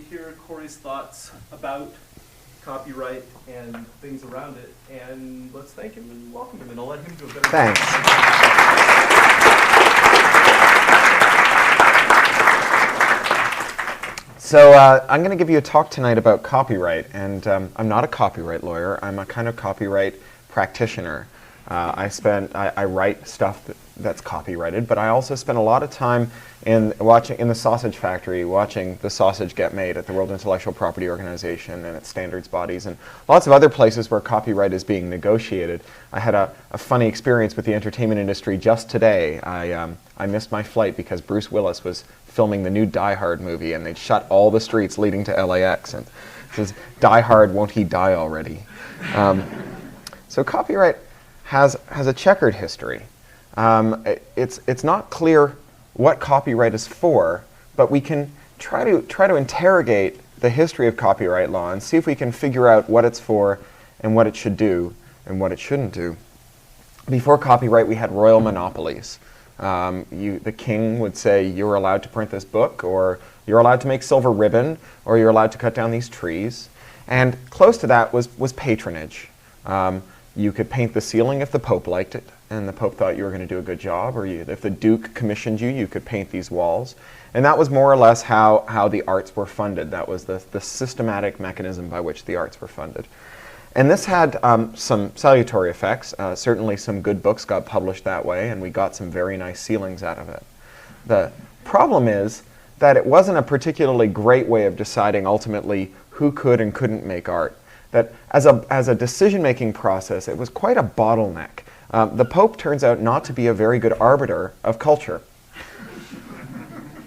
hear Corey's thoughts about copyright and things around it. And let's thank him and welcome him, and I'll let him do a better Thanks. So I'm going to give you a talk tonight about copyright, and I'm not a copyright lawyer. I'm a kind of copyright practitioner. I write stuff that's copyrighted, but I also spend a lot of time in the sausage factory, watching the sausage get made at the World Intellectual Property Organization and its standards bodies, and lots of other places where copyright is being negotiated. I had a funny experience with the entertainment industry just today. I missed my flight because Bruce Willis was filming the new Die Hard movie, and they'd shut all the streets leading to LAX, and it says, "Die Hard, won't he die already?" So copyright has a checkered history. It's not clear what copyright is for, but we can try to interrogate the history of copyright law and see if we can figure out what it's for and what it should do and what it shouldn't do. Before copyright, we had royal monopolies. The king would say, "You're allowed to print this book," or "You're allowed to make silver ribbon," or "You're allowed to cut down these trees." And close to that was patronage. You could paint the ceiling if the Pope liked it, and the Pope thought you were going to do a good job, or if the Duke commissioned you, you could paint these walls. And that was more or less how the arts were funded. That was the systematic mechanism by which the arts were funded. And this had some salutary effects. Certainly some good books got published that way, and we got some very nice ceilings out of it. The problem is that it wasn't a particularly great way of deciding ultimately who could and couldn't make art. That as a decision-making process, it was quite a bottleneck. The Pope turns out not to be a very good arbiter of culture.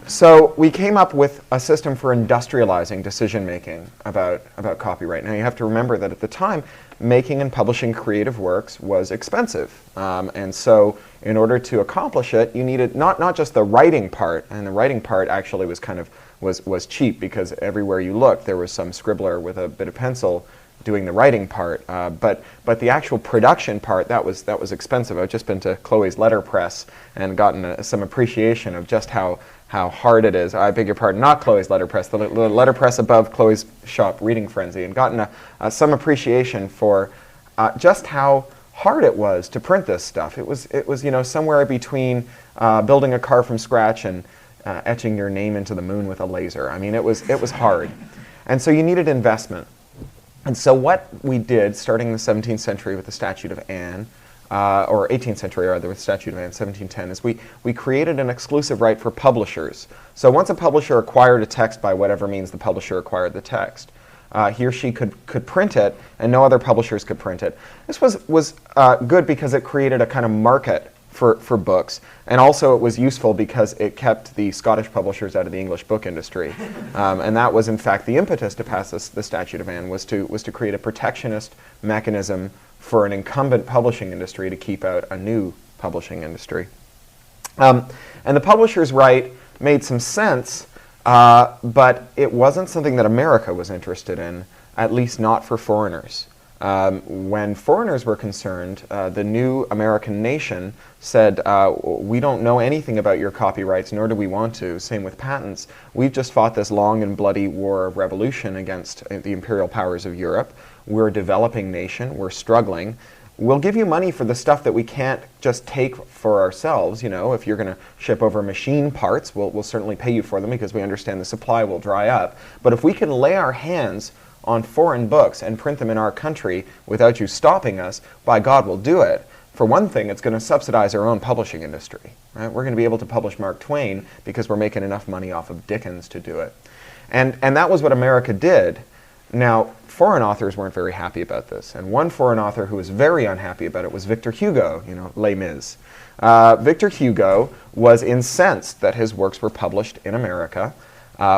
So we came up with a system for industrializing decision-making about copyright. Now you have to remember that at the time, making and publishing creative works was expensive. And so in order to accomplish it, you needed not just the writing part, and the writing part actually was cheap because everywhere you looked there was some scribbler with a bit of pencil doing the writing part, but the actual production part, that was expensive. I've just been to Chloe's letterpress and gotten some appreciation of just how hard it is. I beg your pardon, not Chloe's letterpress, the letterpress above Chloe's shop, Reading Frenzy, and gotten some appreciation for just how hard it was to print this stuff. It was somewhere between building a car from scratch and etching your name into the moon with a laser. I mean, it was hard, and so you needed investment. And so what we did, starting in the 17th century with the Statute of Anne, or 18th century rather with the Statute of Anne, 1710, is we created an exclusive right for publishers. So once a publisher acquired a text by whatever means the publisher acquired the text, he or she could print it, and no other publishers could print it. This was good because it created a kind of market for books, and also it was useful because it kept the Scottish publishers out of the English book industry, and that was in fact the impetus to pass the Statute of Anne, was to create a protectionist mechanism for an incumbent publishing industry to keep out a new publishing industry. And the publisher's right made some sense, but it wasn't something that America was interested in, at least not for foreigners. When foreigners were concerned, the new American nation said, "We don't know anything about your copyrights, nor do we want to." Same with patents. We've just fought this long and bloody war of revolution against the imperial powers of Europe. We're a developing nation. We're struggling. We'll give you money for the stuff that we can't just take for ourselves. If you're going to ship over machine parts, we'll certainly pay you for them because we understand the supply will dry up. But if we can lay our hands on foreign books and print them in our country without you stopping us, by God, we'll do it. For one thing, it's going to subsidize our own publishing industry. Right? We're going to be able to publish Mark Twain because we're making enough money off of Dickens to do it. And that was what America did. Now, foreign authors weren't very happy about this. And one foreign author who was very unhappy about it was Victor Hugo, Les Mis. Victor Hugo was incensed that his works were published in America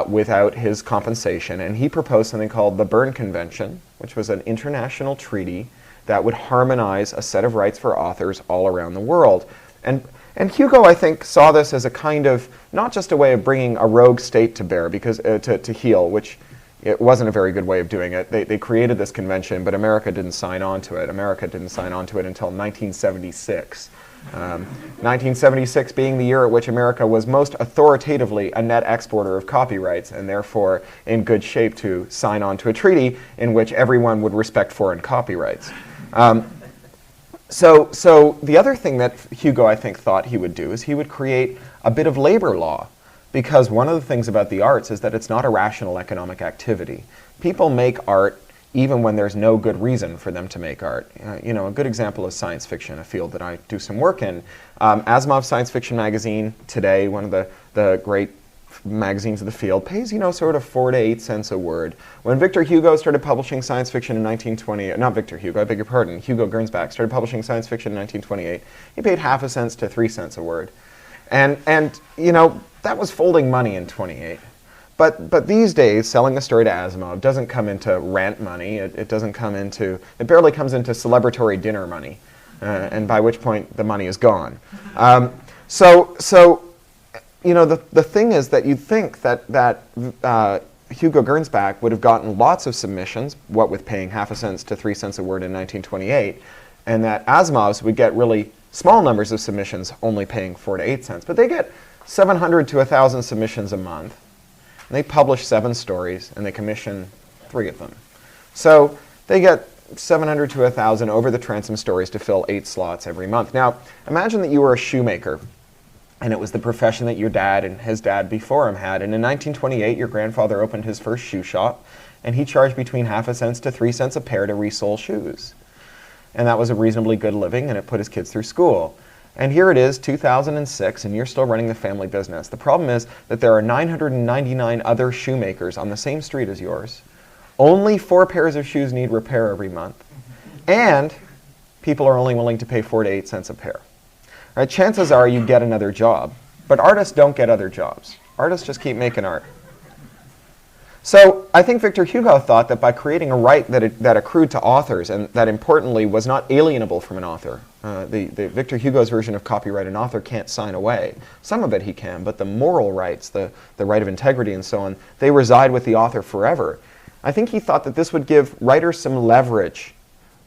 without his compensation, and he proposed something called the Berne Convention, which was an international treaty that would harmonize a set of rights for authors all around the world. And Hugo, I think, saw this as a kind of, not just a way of bringing a rogue state to bear, because to heel, which it wasn't a very good way of doing it. They created this convention, but America didn't sign on to it. America didn't sign on to it until 1976. 1976 being the year at which America was most authoritatively a net exporter of copyrights and therefore in good shape to sign on to a treaty in which everyone would respect foreign copyrights. So the other thing that Hugo, I think, thought he would do is he would create a bit of labor law, because one of the things about the arts is that it's not a rational economic activity. People make art even when there's no good reason for them to make art. You know, a good example is science fiction, a field that I do some work in. Asimov Science Fiction Magazine today, one of the great magazines of the field, pays, you know, sort of 4 to 8 cents a word. When Victor Hugo started publishing science fiction in 1920, not Victor Hugo, I beg your pardon, Hugo Gernsback started publishing science fiction in 1928, he paid half a cent to 3 cents a word. And you know, that was folding money in 28. But these days, selling a story to Asimov doesn't come into rent money. It doesn't come into, it barely comes into celebratory dinner money, and by which point the money is gone. So you know, the thing is that you'd think that Hugo Gernsback would have gotten lots of submissions, what with paying half a cent to 3 cents a word in 1928, and that Asimovs would get really small numbers of submissions, only paying 4 to 8 cents. But they get 700 to 1,000 submissions a month. And they publish 7 stories, and they commission 3 of them. So they get 700 to 1,000 over the transom stories to fill 8 slots every month. Now, imagine that you were a shoemaker, and it was the profession that your dad and his dad before him had. And in 1928, your grandfather opened his first shoe shop, and he charged between half a cent to 3 cents a pair to resole shoes. And that was a reasonably good living, and it put his kids through school. And here it is, 2006, and you're still running the family business. The problem is that there are 999 other shoemakers on the same street as yours. Only 4 pairs of shoes need repair every month. And people are only willing to pay 4 to 8 cents a pair. Right? Chances are you get another job. But artists don't get other jobs. Artists just keep making art. So I think Victor Hugo thought that by creating a right that accrued to authors, and that importantly was not alienable from an author, the Victor Hugo's version of copyright, an author can't sign away. Some of it he can, but the moral rights, the right of integrity and so on, they reside with the author forever. I think he thought that this would give writers some leverage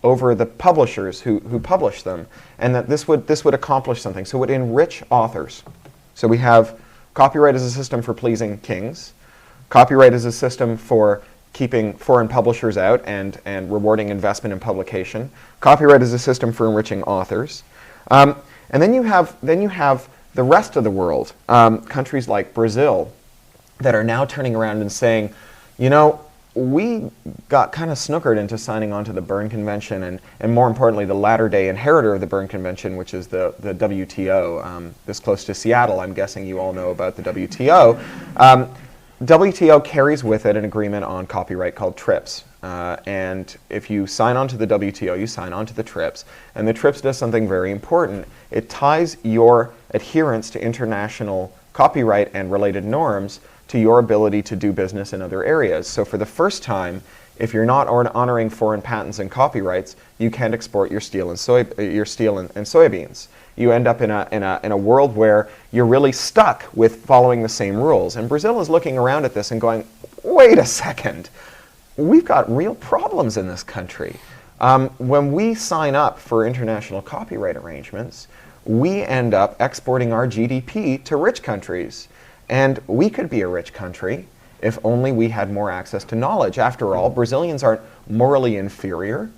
over the publishers who publish them, and that this would accomplish something. So it would enrich authors. So we have copyright as a system for pleasing kings. Copyright is a system for keeping foreign publishers out and rewarding investment in publication. Copyright is a system for enriching authors. And then you have the rest of the world, countries like Brazil, that are now turning around and saying, you know, we got kind of snookered into signing on to the Berne Convention and more importantly, the latter-day inheritor of the Berne Convention, which is the WTO. This close to Seattle, I'm guessing you all know about the WTO. WTO carries with it an agreement on copyright called TRIPS. And if you sign on to the WTO, you sign on to the TRIPS. And the TRIPS does something very important. It ties your adherence to international copyright and related norms to your ability to do business in other areas. So for the first time, if you're not honoring foreign patents and copyrights, you can't export your steel and soybeans. You end up in a world where you're really stuck with following the same rules. And Brazil is looking around at this and going, wait a second, we've got real problems in this country. When we sign up for international copyright arrangements, we end up exporting our GDP to rich countries. And we could be a rich country if only we had more access to knowledge. After all, Brazilians aren't morally inferior,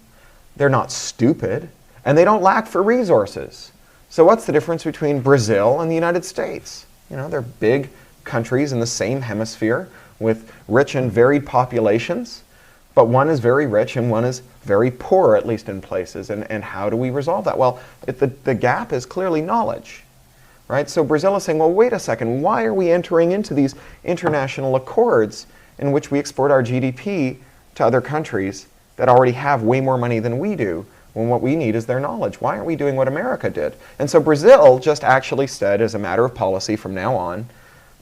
they're not stupid, and they don't lack for resources. So what's the difference between Brazil and the United States? You know, they're big countries in the same hemisphere with rich and varied populations, but one is very rich and one is very poor, at least in places. And how do we resolve that? Well, the gap is clearly knowledge. Right? So Brazil is saying, well, wait a second, why are we entering into these international accords in which we export our GDP to other countries that already have way more money than we do, when what we need is their knowledge? Why aren't we doing what America did? And so Brazil just actually said, as a matter of policy from now on,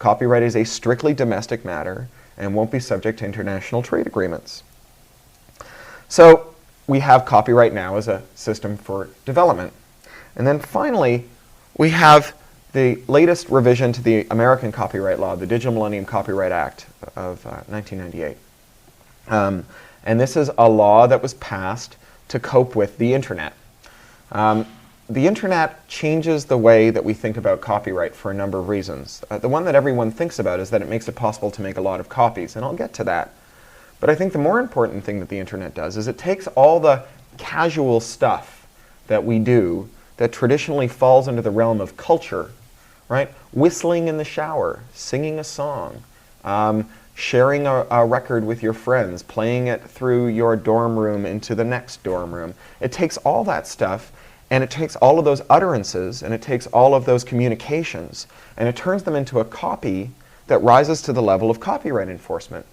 copyright is a strictly domestic matter and won't be subject to international trade agreements. So we have copyright now as a system for development. And then finally, we have the latest revision to the American copyright law, the Digital Millennium Copyright Act of 1998. And this is a law that was passed to cope with the internet. the internet changes the way that we think about copyright for a number of reasons. The one that everyone thinks about is that it makes it possible to make a lot of copies, and I'll get to that. But I think the more important thing that the internet does is it takes all the casual stuff that we do that traditionally falls into the realm of culture, right? Whistling in the shower, singing a song, sharing a record with your friends, playing it through your dorm room into the next dorm room. It takes all that stuff, and it takes all of those utterances, and it takes all of those communications, and it turns them into a copy that rises to the level of copyright enforcement.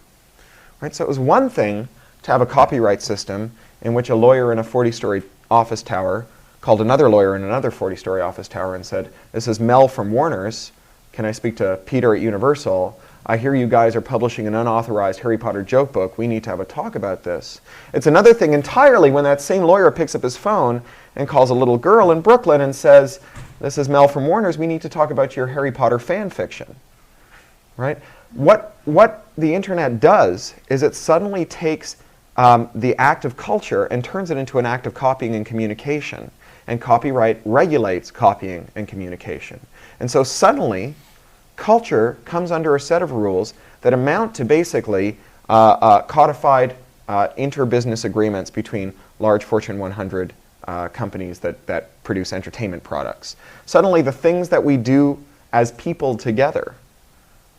Right? So it was one thing to have a copyright system in which a lawyer in a 40-story office tower called another lawyer in another 40-story office tower and said, "This is Mel from Warner's. Can I speak to Peter at Universal? I hear you guys are publishing an unauthorized Harry Potter joke book. We need to have a talk about this." It's another thing entirely when that same lawyer picks up his phone and calls a little girl in Brooklyn and says, "This is Mel from Warner's. We need to talk about your Harry Potter fan fiction." Right? What the internet does is it suddenly takes the act of culture and turns it into an act of copying and communication. And copyright regulates copying and communication. And so suddenly, culture comes under a set of rules that amount to basically codified inter-business agreements between large Fortune 100 companies that produce entertainment products. Suddenly, the things that we do as people together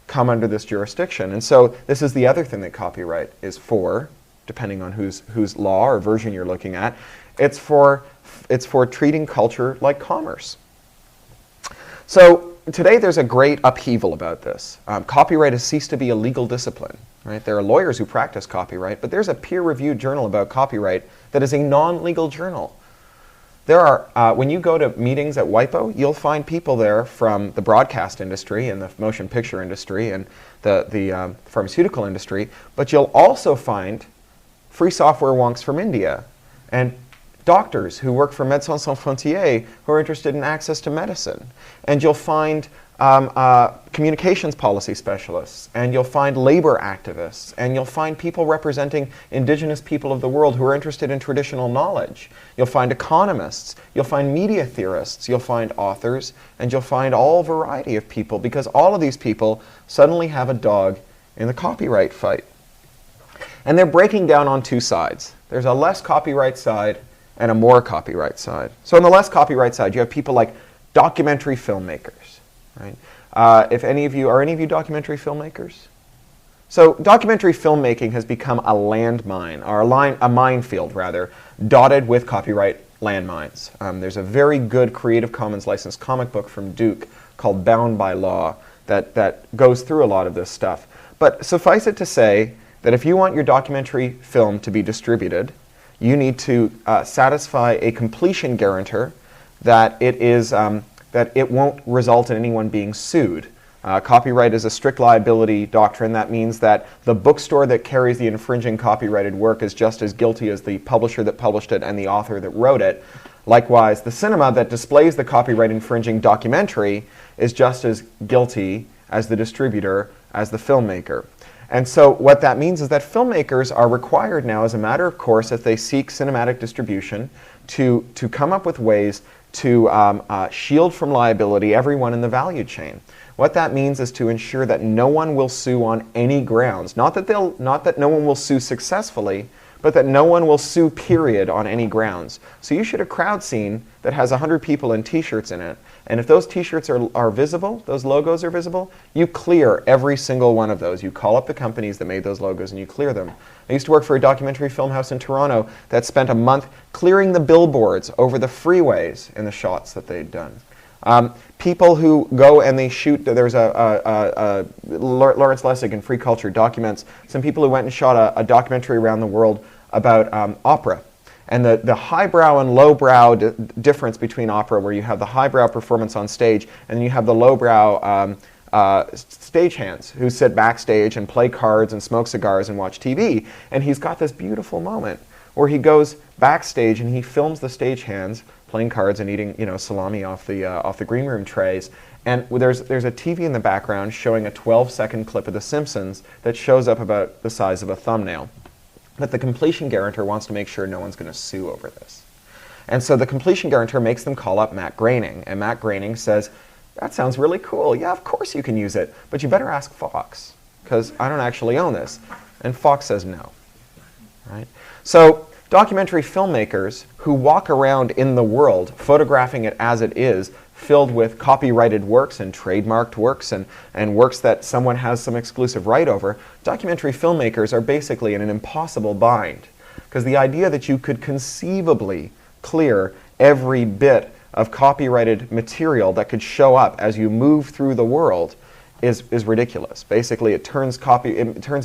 come under this jurisdiction. And so this is the other thing that copyright is for, depending on whose law or version you're looking at. It's for treating culture like commerce. So today there's a great upheaval about this. Copyright has ceased to be a legal discipline. Right? There are lawyers who practice copyright, but there's a peer-reviewed journal about copyright that is a non-legal journal. There are, when you go to meetings at WIPO, you'll find people there from the broadcast industry and the motion picture industry and the pharmaceutical industry, but you'll also find free software wonks from India and doctors who work for Médecins Sans Frontières who are interested in access to medicine. And you'll find communications policy specialists, and you'll find labor activists, and you'll find people representing indigenous people of the world who are interested in traditional knowledge. You'll find economists, you'll find media theorists, you'll find authors, and you'll find all variety of people, because all of these people suddenly have a dog in the copyright fight. And they're breaking down on two sides. There's a less copyright side and a more copyright side. So on the less copyright side, you have people like documentary filmmakers, right? Are any of you documentary filmmakers? So documentary filmmaking has become a landmine, or a minefield rather, dotted with copyright landmines. There's a very good Creative Commons licensed comic book from Duke called Bound by Law that goes through a lot of this stuff. But suffice it to say that if you want your documentary film to be distributed, you need to satisfy a completion guarantor that it won't result in anyone being sued. Copyright is a strict liability doctrine. That means that the bookstore that carries the infringing copyrighted work is just as guilty as the publisher that published it and the author that wrote it. Likewise, the cinema that displays the copyright infringing documentary is just as guilty as the distributor, as the filmmaker. And so what that means is that filmmakers are required now, as a matter of course, if they seek cinematic distribution, to come up with ways to shield from liability everyone in the value chain. What that means is to ensure that no one will sue on any grounds. Not that no one will sue successfully, but that no one will sue, period, on any grounds. So you shoot a crowd scene that has 100 people in t-shirts in it, and if those t-shirts are visible, those logos are visible, you clear every single one of those. You call up the companies that made those logos and you clear them. I used to work for a documentary film house in Toronto that spent a month clearing the billboards over the freeways in the shots that they'd done. People who go and they shoot, there's Lawrence Lessig in Free Culture documents some people who went and shot a documentary around the world about opera. And the highbrow and lowbrow difference between opera, where you have the highbrow performance on stage and then you have the lowbrow stagehands who sit backstage and play cards and smoke cigars and watch TV. And he's got this beautiful moment where he goes backstage and he films the stagehands playing cards and eating, salami off the green room trays. And there's a TV in the background showing a 12-second clip of The Simpsons that shows up about the size of a thumbnail. But the completion guarantor wants to make sure no one's going to sue over this. And so the completion guarantor makes them call up Matt Groening, and Matt Groening says, that sounds really cool. Yeah, of course you can use it, but you better ask Fox, because I don't actually own this. And Fox says no. Right? So documentary filmmakers who walk around in the world photographing it as it is, filled with copyrighted works and trademarked works and works that someone has some exclusive right over, documentary filmmakers are basically in an impossible bind. Because the idea that you could conceivably clear every bit of copyrighted material that could show up as you move through the world is ridiculous. Basically, it turns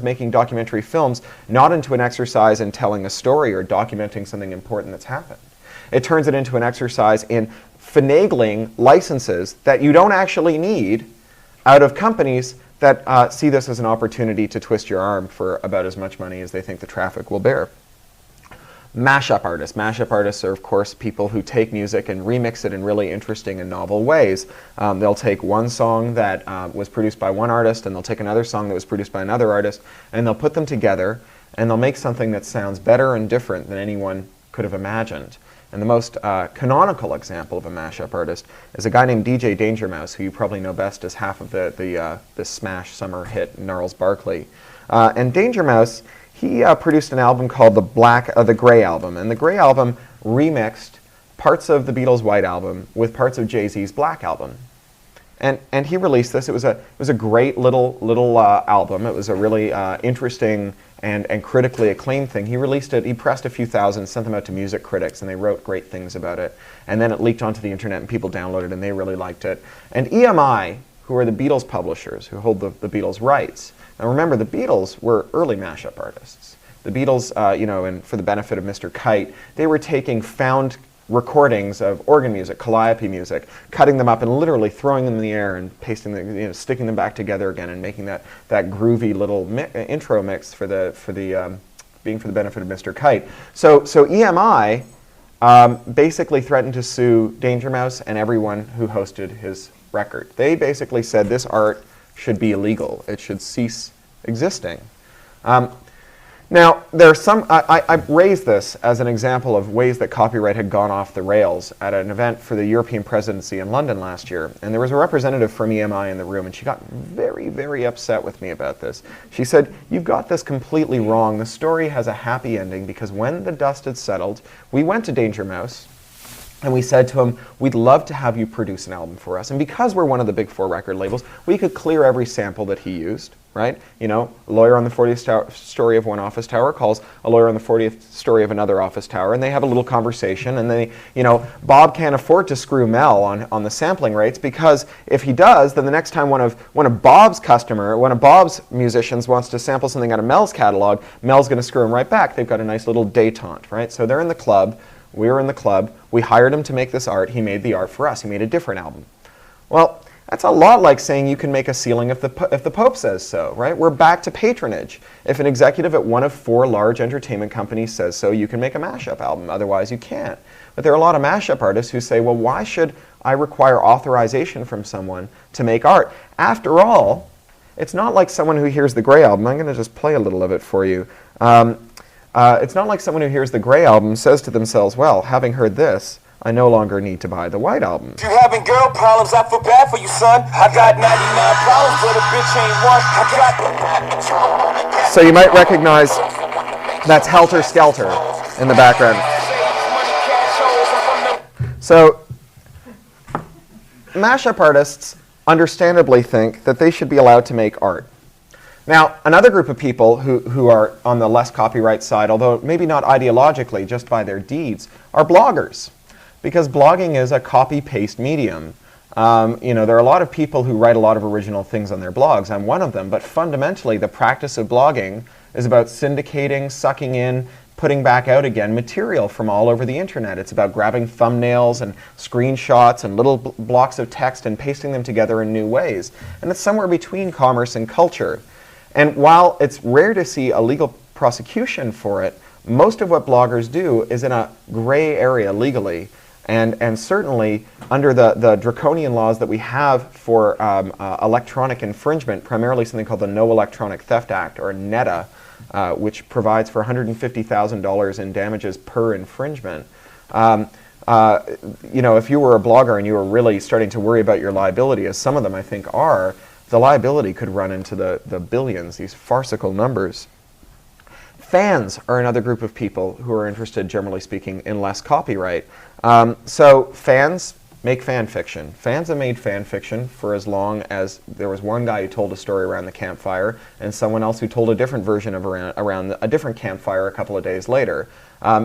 making documentary films not into an exercise in telling a story or documenting something important that's happened. It turns it into an exercise in finagling licenses that you don't actually need out of companies that see this as an opportunity to twist your arm for about as much money as they think the traffic will bear. Mashup artists. Mashup artists are, of course, people who take music and remix it in really interesting and novel ways. They'll take one song that was produced by one artist, and they'll take another song that was produced by another artist, and they'll put them together, and they'll make something that sounds better and different than anyone could have imagined. And the most canonical example of a mashup artist is a guy named DJ Danger Mouse, who you probably know best as half of the smash summer hit Gnarls Barkley. And Danger Mouse, he produced an album called the Grey Album, and the Grey Album remixed parts of the Beatles' White Album with parts of Jay-Z's Black Album. And he released this. It was a great little album. It was a really interesting and critically acclaimed thing. He released it. He pressed a few thousand, sent them out to music critics, and they wrote great things about it. And then it leaked onto the internet, and people downloaded it, and they really liked it. And EMI, who are the Beatles publishers, who hold the Beatles rights. Now remember, the Beatles were early mashup artists. The Beatles, and for the benefit of Mr. Kite, they were taking found recordings of organ music, calliope music, cutting them up and literally throwing them in the air and pasting them, sticking them back together again and making that groovy little intro mix for the being for the benefit of Mr. Kite. So EMI basically threatened to sue Danger Mouse and everyone who hosted his record. They basically said this art should be illegal. It should cease existing. Now, there are some, I raised this as an example of ways that copyright had gone off the rails at an event for the European presidency in London last year. And there was a representative from EMI in the room, and she got very, very upset with me about this. She said, "You've got this completely wrong. The story has a happy ending because when the dust had settled, we went to Danger Mouse, and we said to him, we'd love to have you produce an album for us. And because we're one of the big 4 record labels, we could clear every sample that he used, right? A lawyer on the 40th story of one office tower calls a lawyer on the 40th story of another office tower, and they have a little conversation, and they, Bob can't afford to screw Mel on the sampling rates, because if he does, then the next time one of Bob's musicians wants to sample something out of Mel's catalog, Mel's going to screw him right back. They've got a nice little détente, right? So they're in the club. We were in the club. We hired him to make this art. He made the art for us. He made a different album. Well, that's a lot like saying you can make a ceiling if the Pope says so, right? We're back to patronage. If an executive at one of 4 large entertainment companies says so, you can make a mashup album. Otherwise, you can't. But there are a lot of mashup artists who say, well, why should I require authorization from someone to make art? After all, it's not like someone who hears the Grey Album. I'm going to just play a little of it for you. It's not like someone who hears the Grey Album says to themselves, well, having heard this, I no longer need to buy the White Album. If you having girl problems, I feel bad for you, son. I got 99 problems, but a bitch ain't one. I got... So you might recognize that's Helter Skelter in the background. So mashup artists understandably think that they should be allowed to make art. Now, another group of people who are on the less copyright side, although maybe not ideologically, just by their deeds, are bloggers. Because blogging is a copy-paste medium. There are a lot of people who write a lot of original things on their blogs. I'm one of them, but fundamentally the practice of blogging is about syndicating, sucking in, putting back out again material from all over the internet. It's about grabbing thumbnails and screenshots and little blocks of text and pasting them together in new ways. And it's somewhere between commerce and culture. And while it's rare to see a legal prosecution for it, most of what bloggers do is in a gray area legally. And certainly under the draconian laws that we have for electronic infringement, primarily something called the No Electronic Theft Act, or NETA, which provides for $150,000 in damages per infringement, if you were a blogger and you were really starting to worry about your liability, as some of them I think are, the liability could run into the billions, these farcical numbers. Fans are another group of people who are interested, generally speaking, in less copyright. So fans make fan fiction. Fans have made fan fiction for as long as there was one guy who told a story around the campfire and someone else who told a different version of around a different campfire a couple of days later.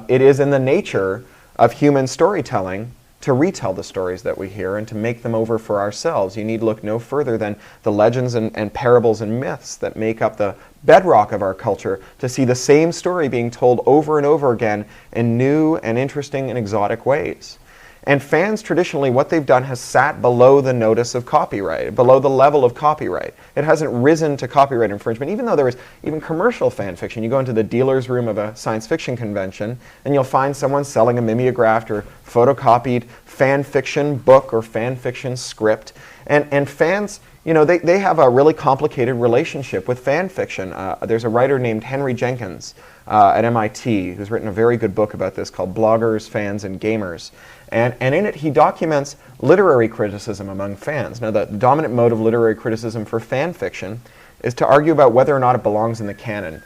It is in the nature of human storytelling to retell the stories that we hear and to make them over for ourselves. You need look no further than the legends and parables and myths that make up the bedrock of our culture to see the same story being told over and over again in new and interesting and exotic ways. And fans, traditionally, what they've done has sat below the notice of copyright, below the level of copyright. It hasn't risen to copyright infringement, even though there is even commercial fan fiction. You go into the dealer's room of a science fiction convention, and you'll find someone selling a mimeographed or photocopied fan fiction book or fan fiction script. And fans, they have a really complicated relationship with fan fiction. There's a writer named Henry Jenkins at MIT who's written a very good book about this called Bloggers, Fans, and Gamers. And in it, he documents literary criticism among fans. Now, the dominant mode of literary criticism for fan fiction is to argue about whether or not it belongs in the canon.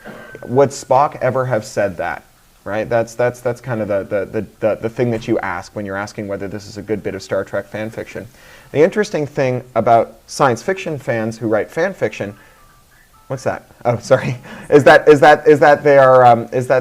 Would Spock ever have said that? Right? That's kind of the thing that you ask when you're asking whether this is a good bit of Star Trek fan fiction. The interesting thing about science fiction fans who write fan fiction, what's that? Oh, sorry, is that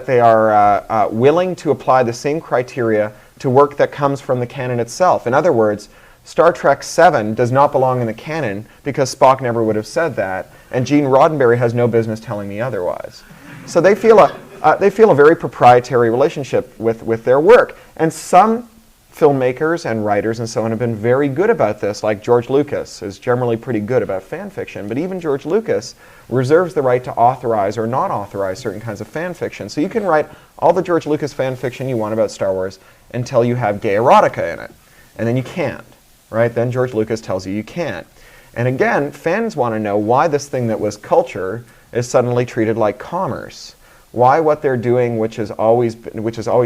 they are willing to apply the same criteria to work that comes from the canon itself. In other words, Star Trek VII does not belong in the canon because Spock never would have said that, and Gene Roddenberry has no business telling me otherwise. So they feel a very proprietary relationship with their work, and some filmmakers and writers and so on have been very good about this, like George Lucas is generally pretty good about fan fiction, but even George Lucas reserves the right to authorize or not authorize certain kinds of fan fiction. So you can write all the George Lucas fan fiction you want about Star Wars until you have gay erotica in it, and then you can't, right? Then George Lucas tells you you can't. And again, fans want to know why this thing that was culture is suddenly treated like commerce. Why what they're doing, which has always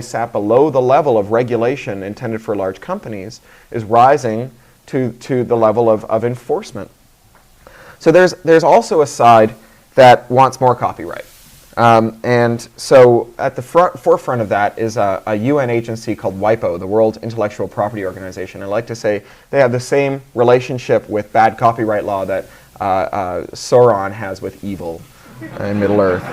sat below the level of regulation intended for large companies, is rising to the level of enforcement. So there's also a side that wants more copyright. And so at the forefront of that is a UN agency called WIPO, the World Intellectual Property Organization. I like to say they have the same relationship with bad copyright law that Sauron has with evil in Middle-earth.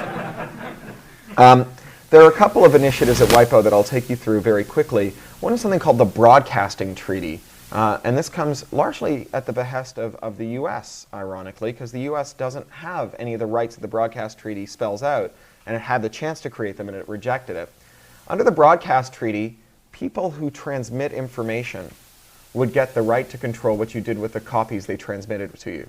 There are a couple of initiatives at WIPO that I'll take you through very quickly. One is something called the Broadcasting Treaty. And this comes largely at the behest of the U.S., ironically, because the U.S. doesn't have any of the rights that the Broadcast Treaty spells out, and it had the chance to create them, and it rejected it. Under the Broadcast Treaty, people who transmit information would get the right to control what you did with the copies they transmitted to you.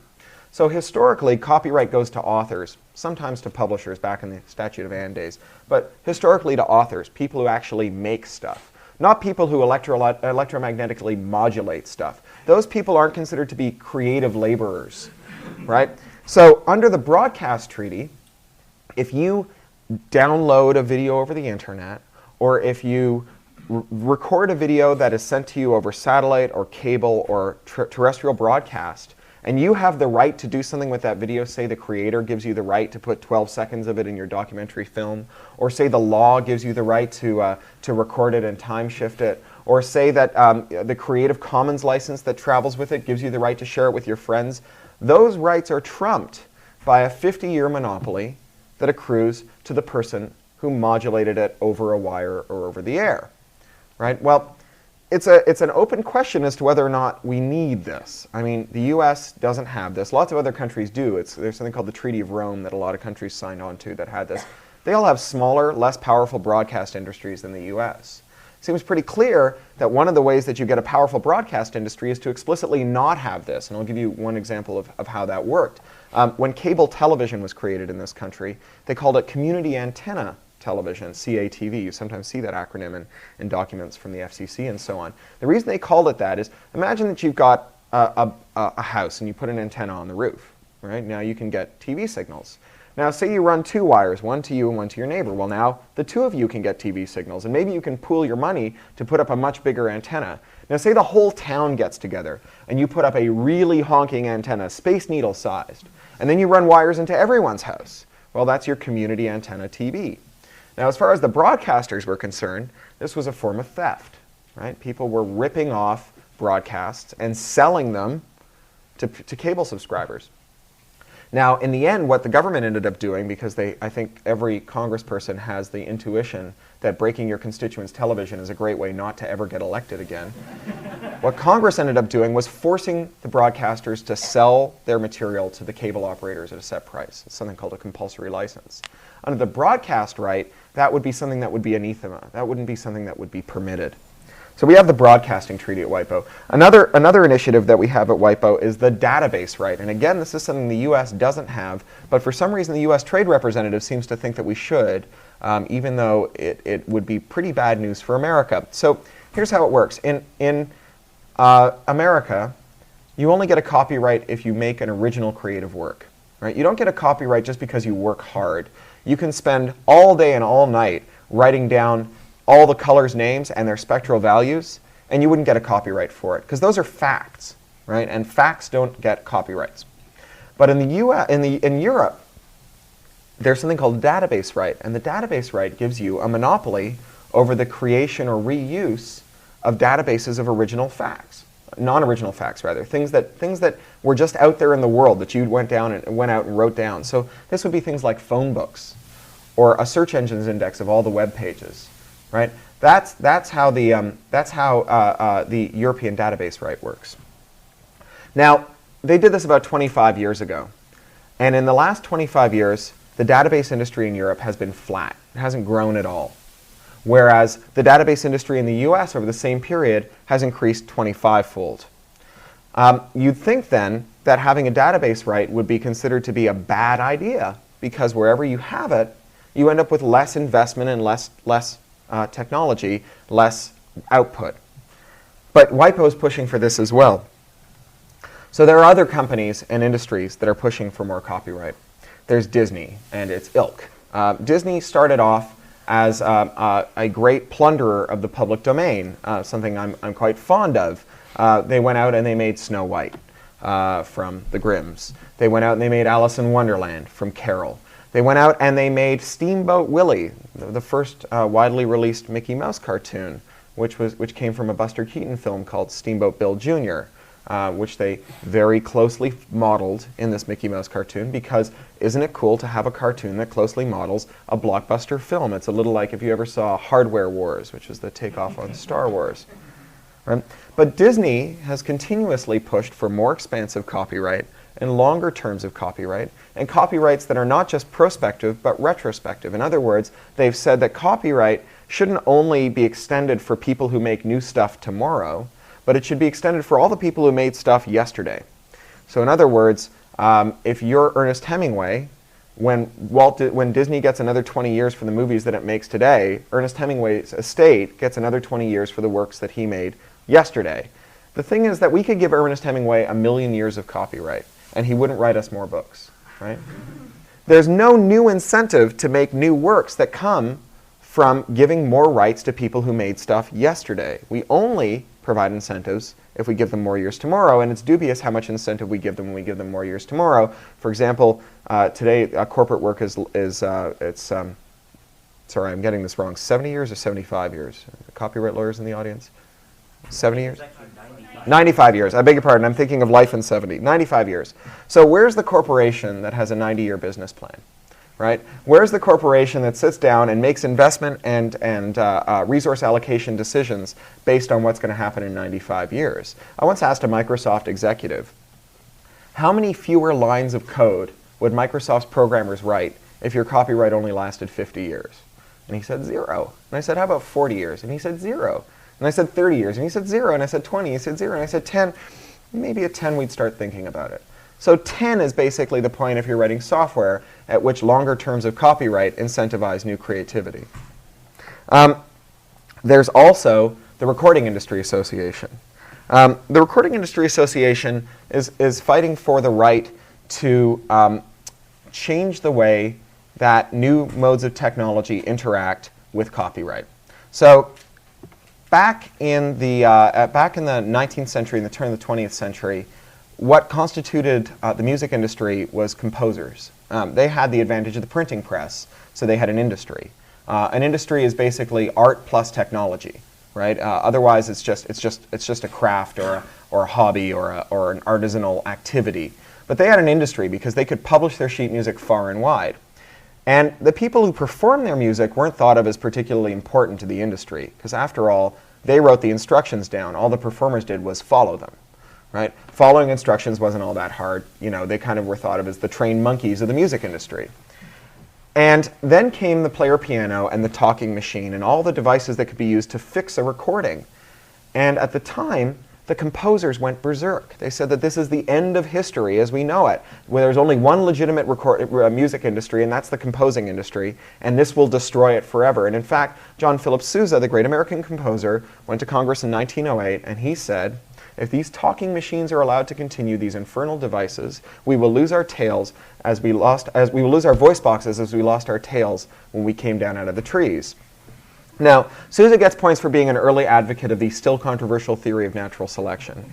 So historically, copyright goes to authors, sometimes to publishers back in the Statute of Anne days, but historically to authors, people who actually make stuff. Not people who electromagnetically modulate stuff. Those people aren't considered to be creative laborers, right? So under the Broadcast Treaty, if you download a video over the internet, or if you record a video that is sent to you over satellite or cable or terrestrial broadcast, and you have the right to do something with that video, say the creator gives you the right to put 12 seconds of it in your documentary film, or say the law gives you the right to record it and time shift it, or say that the Creative Commons license that travels with it gives you the right to share it with your friends, those rights are trumped by a 50-year monopoly that accrues to the person who modulated it over a wire or over the air, right? Well, it's an open question as to whether or not we need this. I mean, the U.S. doesn't have this. Lots of other countries do. There's something called the Treaty of Rome that a lot of countries signed on to that had this. They all have smaller, less powerful broadcast industries than the U.S. It seems pretty clear that one of the ways that you get a powerful broadcast industry is to explicitly not have this. And I'll give you one example of how that worked. When cable television was created in this country, they called it community antenna television, CATV. You sometimes see that acronym in documents from the FCC and so on. The reason they called it that is, imagine that you've got a house and you put an antenna on the roof. Right? Now you can get TV signals. Now, say you run 2 wires, one to you and one to your neighbor. Well, now the 2 of you can get TV signals, and maybe you can pool your money to put up a much bigger antenna. Now, say the whole town gets together, and you put up a really honking antenna, Space Needle sized, and then you run wires into everyone's house. Well, that's your community antenna TV. Now, as far as the broadcasters were concerned, this was a form of theft, right? People were ripping off broadcasts and selling them to cable subscribers. Now, in the end, what the government ended up doing, because I think every congressperson has the intuition that breaking your constituents' television is a great way not to ever get elected again. What Congress ended up doing was forcing the broadcasters to sell their material to the cable operators at a set price. It's something called a compulsory license. Under the broadcast right, that would be something that would be anathema. That wouldn't be something that would be permitted. So we have the broadcasting treaty at WIPO. Another initiative that we have at WIPO is the database right. And again, this is something the U.S. doesn't have, but for some reason the U.S. Trade Representative seems to think that we should, even though it would be pretty bad news for America. So here's how it works. In America, you only get a copyright if you make an original creative work. Right? You don't get a copyright just because you work hard. You can spend all day and all night writing down all the colors' names and their spectral values, and you wouldn't get a copyright for it, because those are facts, right? And facts don't get copyrights. But in Europe, there's something called database right, and the database right gives you a monopoly over the creation or reuse of databases of original facts, non-original facts rather, things that were just out there in the world that you went out and wrote down. So this would be things like phone books, or a search engines index of all the web pages. Right? That's how the European database right works. Now, they did this about 25 years ago. And in the last 25 years, the database industry in Europe has been flat. It hasn't grown at all. Whereas the database industry in the US over the same period has increased 25-fold. You'd think then that having a database right would be considered to be a bad idea, because wherever you have it, you end up with less investment and less technology, less output. But WIPO is pushing for this as well. So there are other companies and industries that are pushing for more copyright. There's Disney and its ilk. Disney started off as a great plunderer of the public domain, something I'm quite fond of. They went out and they made Snow White from the Grimms. They went out and they made Alice in Wonderland from Carol. They went out and they made Steamboat Willie, the first widely released Mickey Mouse cartoon, which came from a Buster Keaton film called Steamboat Bill Jr., which they very closely modeled in this Mickey Mouse cartoon, because isn't it cool to have a cartoon that closely models a blockbuster film? It's a little like if you ever saw Hardware Wars, which was the takeoff on Star Wars. Right? But Disney has continuously pushed for more expansive copyright and longer terms of copyright, and copyrights that are not just prospective but retrospective. In other words, they've said that copyright shouldn't only be extended for people who make new stuff tomorrow, but it should be extended for all the people who made stuff yesterday. So in other words, if you're Ernest Hemingway, when Disney gets another 20 years for the movies that it makes today, Ernest Hemingway's estate gets another 20 years for the works that he made yesterday. The thing is that we could give Ernest Hemingway 1,000,000 years of copyright, and he wouldn't write us more books, right? There's no new incentive to make new works that come from giving more rights to people who made stuff yesterday. We only provide incentives if we give them more years tomorrow, and it's dubious how much incentive we give them when we give them more years tomorrow. For example, today corporate work sorry, I'm getting this wrong, 70 years or 75 years? Copyright lawyers in the audience? 70 years? 95 years. I beg your pardon. I'm thinking of life in 70. 95 years. So where's the corporation that has a 90-year business plan, right? Where's the corporation that sits down and makes investment and resource allocation decisions based on what's going to happen in 95 years? I once asked a Microsoft executive, how many fewer lines of code would Microsoft's programmers write if your copyright only lasted 50 years? And he said 0. And I said, how about 40 years? And he said 0. And I said 30 years, and he said 0, and I said 20, he said 0, and I said 10. Maybe at 10 we'd start thinking about it. So 10 is basically the point if you're writing software at which longer terms of copyright incentivize new creativity. There's also the Recording Industry Association. The Recording Industry Association is fighting for the right to change the way that new modes of technology interact with copyright. So back in the 19th century and the turn of the 20th century, what constituted the music industry was composers. They had the advantage of the printing press, so they had an industry. An industry is basically art plus technology, right? Otherwise, it's just a craft or a hobby or an artisanal activity. But they had an industry because they could publish their sheet music far and wide. And the people who performed their music weren't thought of as particularly important to the industry, because after all, they wrote the instructions down. All the performers did was follow them, right? Following instructions wasn't all that hard. You know, they kind of were thought of as the trained monkeys of the music industry. And then came the player piano and the talking machine and all the devices that could be used to fix a recording. And at the time, the composers went berserk. They said that this is the end of history as we know it, where there's only one legitimate music industry, and that's the composing industry, and this will destroy it forever. And in fact, John Philip Sousa, the great American composer, went to Congress in 1908, and he said, if these talking machines are allowed to continue, these infernal devices, we will lose our tails as we will lose our voice boxes as we lost our tails when we came down out of the trees. Now, Sousa gets points for being an early advocate of the still controversial theory of natural selection.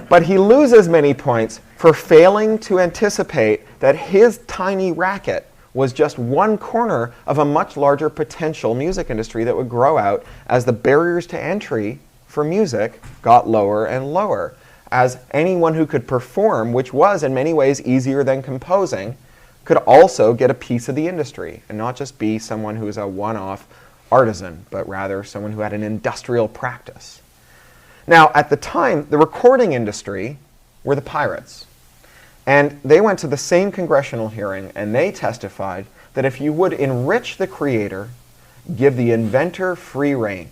But he loses many points for failing to anticipate that his tiny racket was just one corner of a much larger potential music industry that would grow out as the barriers to entry for music got lower and lower, as anyone who could perform, which was in many ways easier than composing, could also get a piece of the industry and not just be someone who is a one-off artisan, but rather someone who had an industrial practice. Now, at the time, the recording industry were the pirates. And they went to the same congressional hearing and they testified that if you would enrich the creator, give the inventor free rein.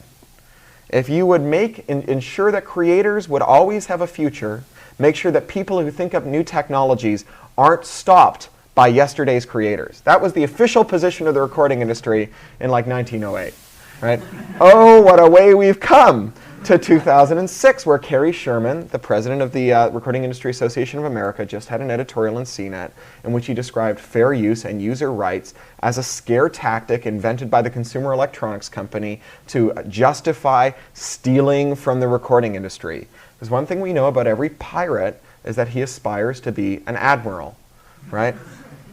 If you would ensure that creators would always have a future, make sure that people who think up new technologies aren't stopped by yesterday's creators. That was the official position of the recording industry in like 1908, right? Oh, what a way we've come to 2006, where Carrie Sherman, the president of the Recording Industry Association of America, just had an editorial in CNET in which he described fair use and user rights as a scare tactic invented by the Consumer Electronics Company to justify stealing from the recording industry. Because one thing we know about every pirate is that he aspires to be an admiral, right?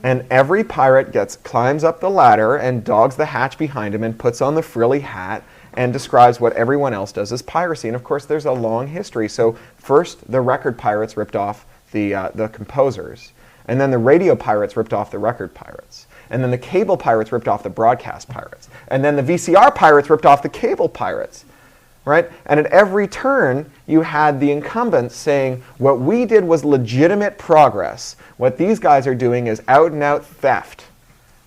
And every pirate climbs up the ladder and dogs the hatch behind him and puts on the frilly hat and describes what everyone else does as piracy. And of course, there's a long history. So first, the record pirates ripped off the composers. And then the radio pirates ripped off the record pirates. And then the cable pirates ripped off the broadcast pirates. And then the VCR pirates ripped off the cable pirates. Right? And at every turn, you had the incumbents saying, what we did was legitimate progress. What these guys are doing is out-and-out theft.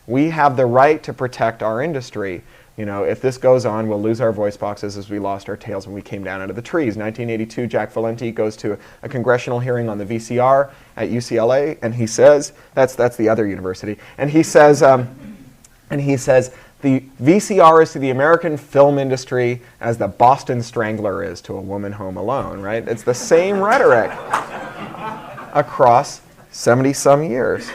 We have the right to protect our industry. You know, if this goes on, we'll lose our voice boxes as we lost our tails when we came down out of the trees. 1982, Jack Valenti goes to a congressional hearing on the VCR at UCLA, and he says, that's the other university, and he says, the VCR is to the American film industry as the Boston Strangler is to a woman home alone, right? It's the same rhetoric across 70-some years.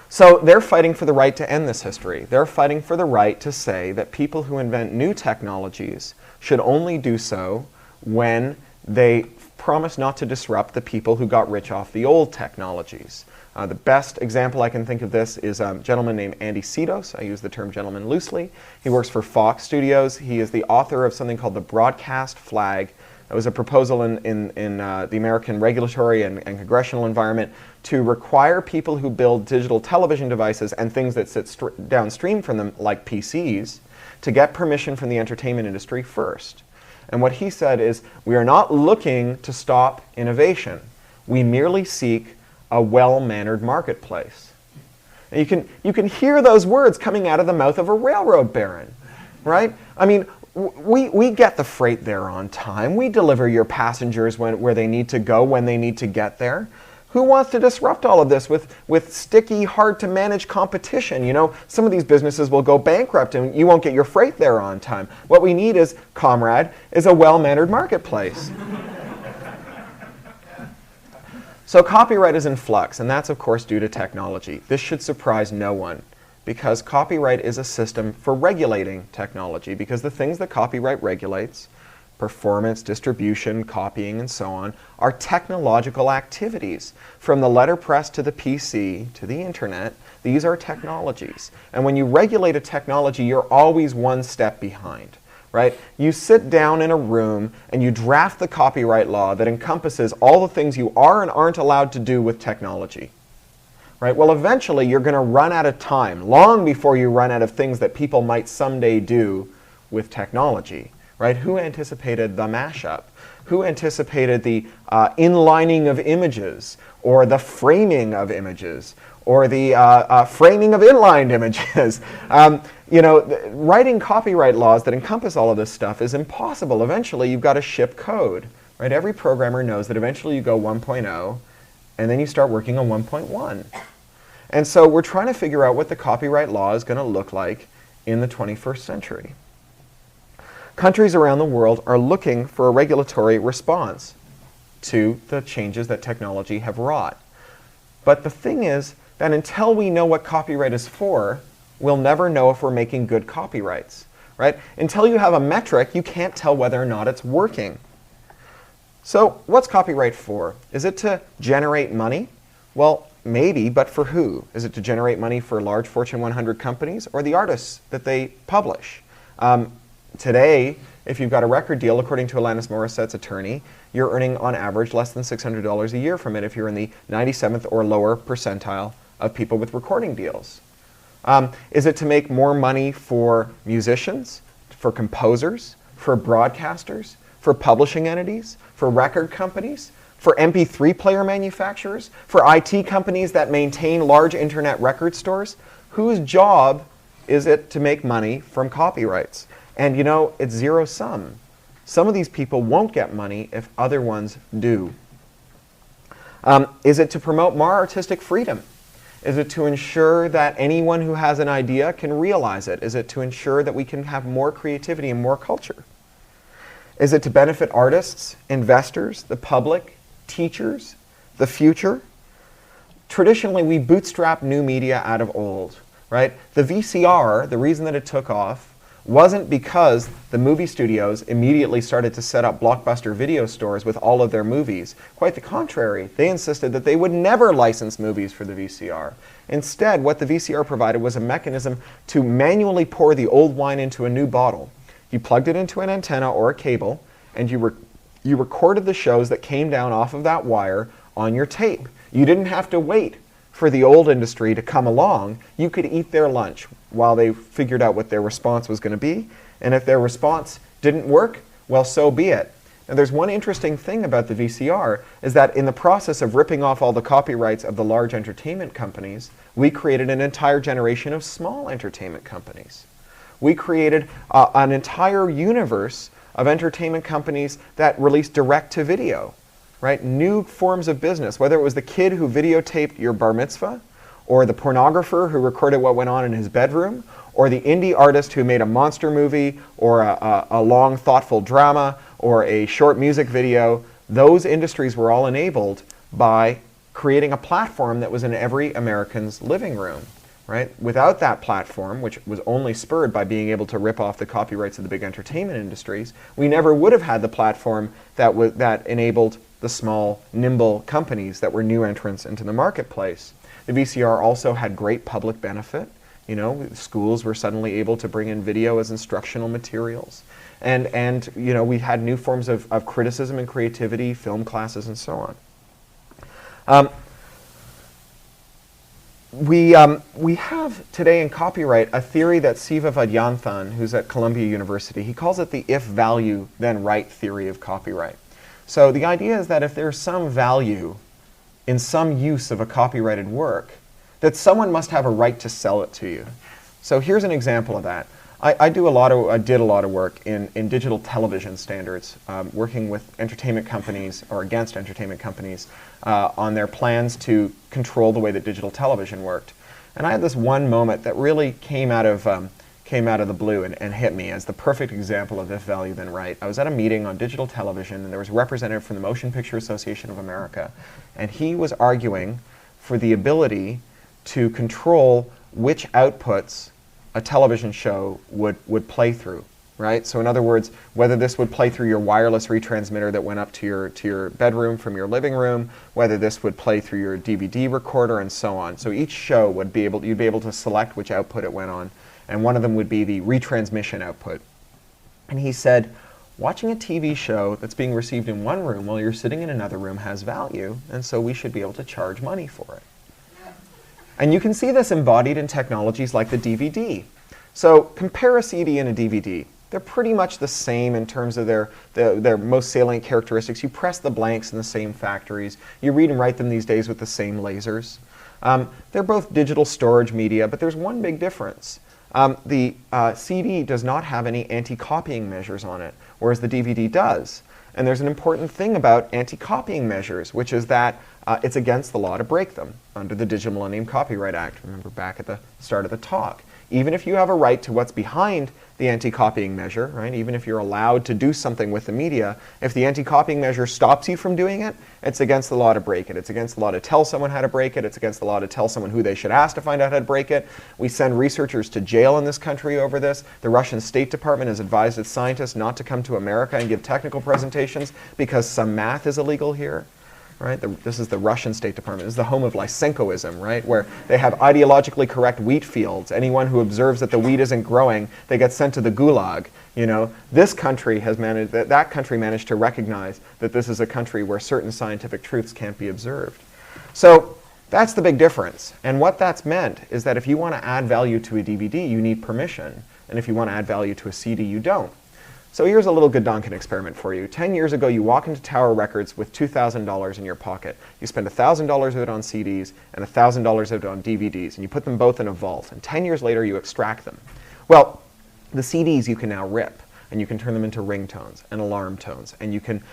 So they're fighting for the right to end this history. They're fighting for the right to say that people who invent new technologies should only do so when they promise not to disrupt the people who got rich off the old technologies. The best example I can think of this is a gentleman named Andy Sidos. I use the term gentleman loosely. He works for Fox Studios. He is the author of something called the Broadcast Flag. It was a proposal in the American regulatory and congressional environment to require people who build digital television devices and things that sit downstream from them, like PCs, to get permission from the entertainment industry first. And what he said is, we are not looking to stop innovation. We merely seek a well-mannered marketplace. And you can hear those words coming out of the mouth of a railroad baron, right? I mean, we get the freight there on time. We deliver your passengers where they need to go, when they need to get there. Who wants to disrupt all of this with sticky, hard-to-manage competition? You know, some of these businesses will go bankrupt and you won't get your freight there on time. What we need is, comrade, is a well-mannered marketplace. So copyright is in flux, and that's of course due to technology. This should surprise no one, because copyright is a system for regulating technology, because the things that copyright regulates, performance, distribution, copying, and so on, are technological activities. From the letterpress to the PC to the internet, these are technologies. And when you regulate a technology, you're always one step behind. Right? You sit down in a room and you draft the copyright law that encompasses all the things you are and aren't allowed to do with technology. Right? Well, eventually you're going to run out of time, long before you run out of things that people might someday do with technology. Right? Who anticipated the mashup? Who anticipated the inlining of images, or the framing of images, or the framing of inlined images? Writing copyright laws that encompass all of this stuff is impossible. Eventually, you've got to ship code. Right? Every programmer knows that eventually you go 1.0, and then you start working on 1.1. And so we're trying to figure out what the copyright law is going to look like in the 21st century. Countries around the world are looking for a regulatory response to the changes that technology have wrought. But the thing is that until we know what copyright is for, we'll never know if we're making good copyrights. Right? Until you have a metric, you can't tell whether or not it's working. So what's copyright for? Is it to generate money? Well, maybe, but for who? Is it to generate money for large Fortune 100 companies or the artists that they publish? Today, if you've got a record deal, according to Alanis Morissette's attorney, you're earning on average less than $600 a year from it if you're in the 97th or lower percentile of people with recording deals. Is it to make more money for musicians, for composers, for broadcasters, for publishing entities, for record companies, for MP3 player manufacturers, for IT companies that maintain large internet record stores? Whose job is it to make money from copyrights? And you know, it's zero sum. Some of these people won't get money if other ones do. Is it to promote more artistic freedom? Is it to ensure that anyone who has an idea can realize it? Is it to ensure that we can have more creativity and more culture? Is it to benefit artists, investors, the public, teachers, the future? Traditionally, we bootstrap new media out of old, right? The VCR, the reason that it took off, wasn't because the movie studios immediately started to set up Blockbuster video stores with all of their movies. Quite the contrary. They insisted that they would never license movies for the VCR. Instead, what the VCR provided was a mechanism to manually pour the old wine into a new bottle. You plugged it into an antenna or a cable, and you recorded the shows that came down off of that wire on your tape. You didn't have to wait for the old industry to come along. You could eat their lunch while they figured out what their response was going to be. And if their response didn't work, well, so be it. Now, there's one interesting thing about the VCR, is that in the process of ripping off all the copyrights of the large entertainment companies, we created an entire generation of small entertainment companies. We created an entire universe of entertainment companies that released direct-to-video. Right? New forms of business, whether it was the kid who videotaped your bar mitzvah, or the pornographer who recorded what went on in his bedroom, or the indie artist who made a monster movie, or a long, thoughtful drama, or a short music video. Those industries were all enabled by creating a platform that was in every American's living room. Right? Without that platform, which was only spurred by being able to rip off the copyrights of the big entertainment industries, we never would have had the platform that enabled the small, nimble companies that were new entrants into the marketplace. The VCR also had great public benefit. You know, schools were suddenly able to bring in video as instructional materials. And you know, we had new forms of criticism and creativity, film classes, and so on. We have today in copyright a theory that Siva Vaidyanathan, who's at Columbia University, he calls it the if value then right theory of copyright. So the idea is that if there's some value in some use of a copyrighted work, that someone must have a right to sell it to you. So here's an example of that. I did a lot of work in digital television standards, working with entertainment companies or against entertainment companies on their plans to control the way that digital television worked. And I had this one moment that really came out of came out of the blue and hit me as the perfect example of if value then right. I was at a meeting on digital television, and there was a representative from the Motion Picture Association of America, and he was arguing for the ability to control which outputs a television show would play through, right? So in other words, whether this would play through your wireless retransmitter that went up to your bedroom from your living room, whether this would play through your DVD recorder, and so on. So each show would be able, you'd be able to select which output it went on, and one of them would be the retransmission output. And he said, watching a TV show that's being received in one room while you're sitting in another room has value, and so we should be able to charge money for it. And you can see this embodied in technologies like the DVD. So compare a CD and a DVD. They're pretty much the same in terms of their most salient characteristics. You press the blanks in the same factories. You read and write them these days with the same lasers. They're both digital storage media, but there's one big difference. The CD does not have any anti-copying measures on it, whereas the DVD does. And there's an important thing about anti-copying measures, which is that it's against the law to break them under the Digital Millennium Copyright Act. Remember back at the start of the talk. Even if you have a right to what's behind the anti-copying measure, right? Even if you're allowed to do something with the media, if the anti-copying measure stops you from doing it, it's against the law to break it. It's against the law to tell someone how to break it. It's against the law to tell someone who they should ask to find out how to break it. We send researchers to jail in this country over this. The Russian State Department has advised its scientists not to come to America and give technical presentations because some math is illegal here. Right? This is the Russian State Department. This is the home of Lysenkoism, right? Where they have ideologically correct wheat fields. Anyone who observes that the wheat isn't growing, they get sent to the gulag. You know, this country has managed, that country managed to recognize that this is a country where certain scientific truths can't be observed. So that's the big difference. And what that's meant is that if you want to add value to a DVD, you need permission. And if you want to add value to a CD, you don't. So here's a little Godonkin experiment for you. 10 years ago, you walk into Tower Records with $2,000 in your pocket. You spend $1,000 of it on CDs and $1,000 of it on DVDs, and you put them both in a vault. And 10 years later, you extract them. Well, the CDs you can now rip, and you can turn them into ringtones and alarm tones, and you can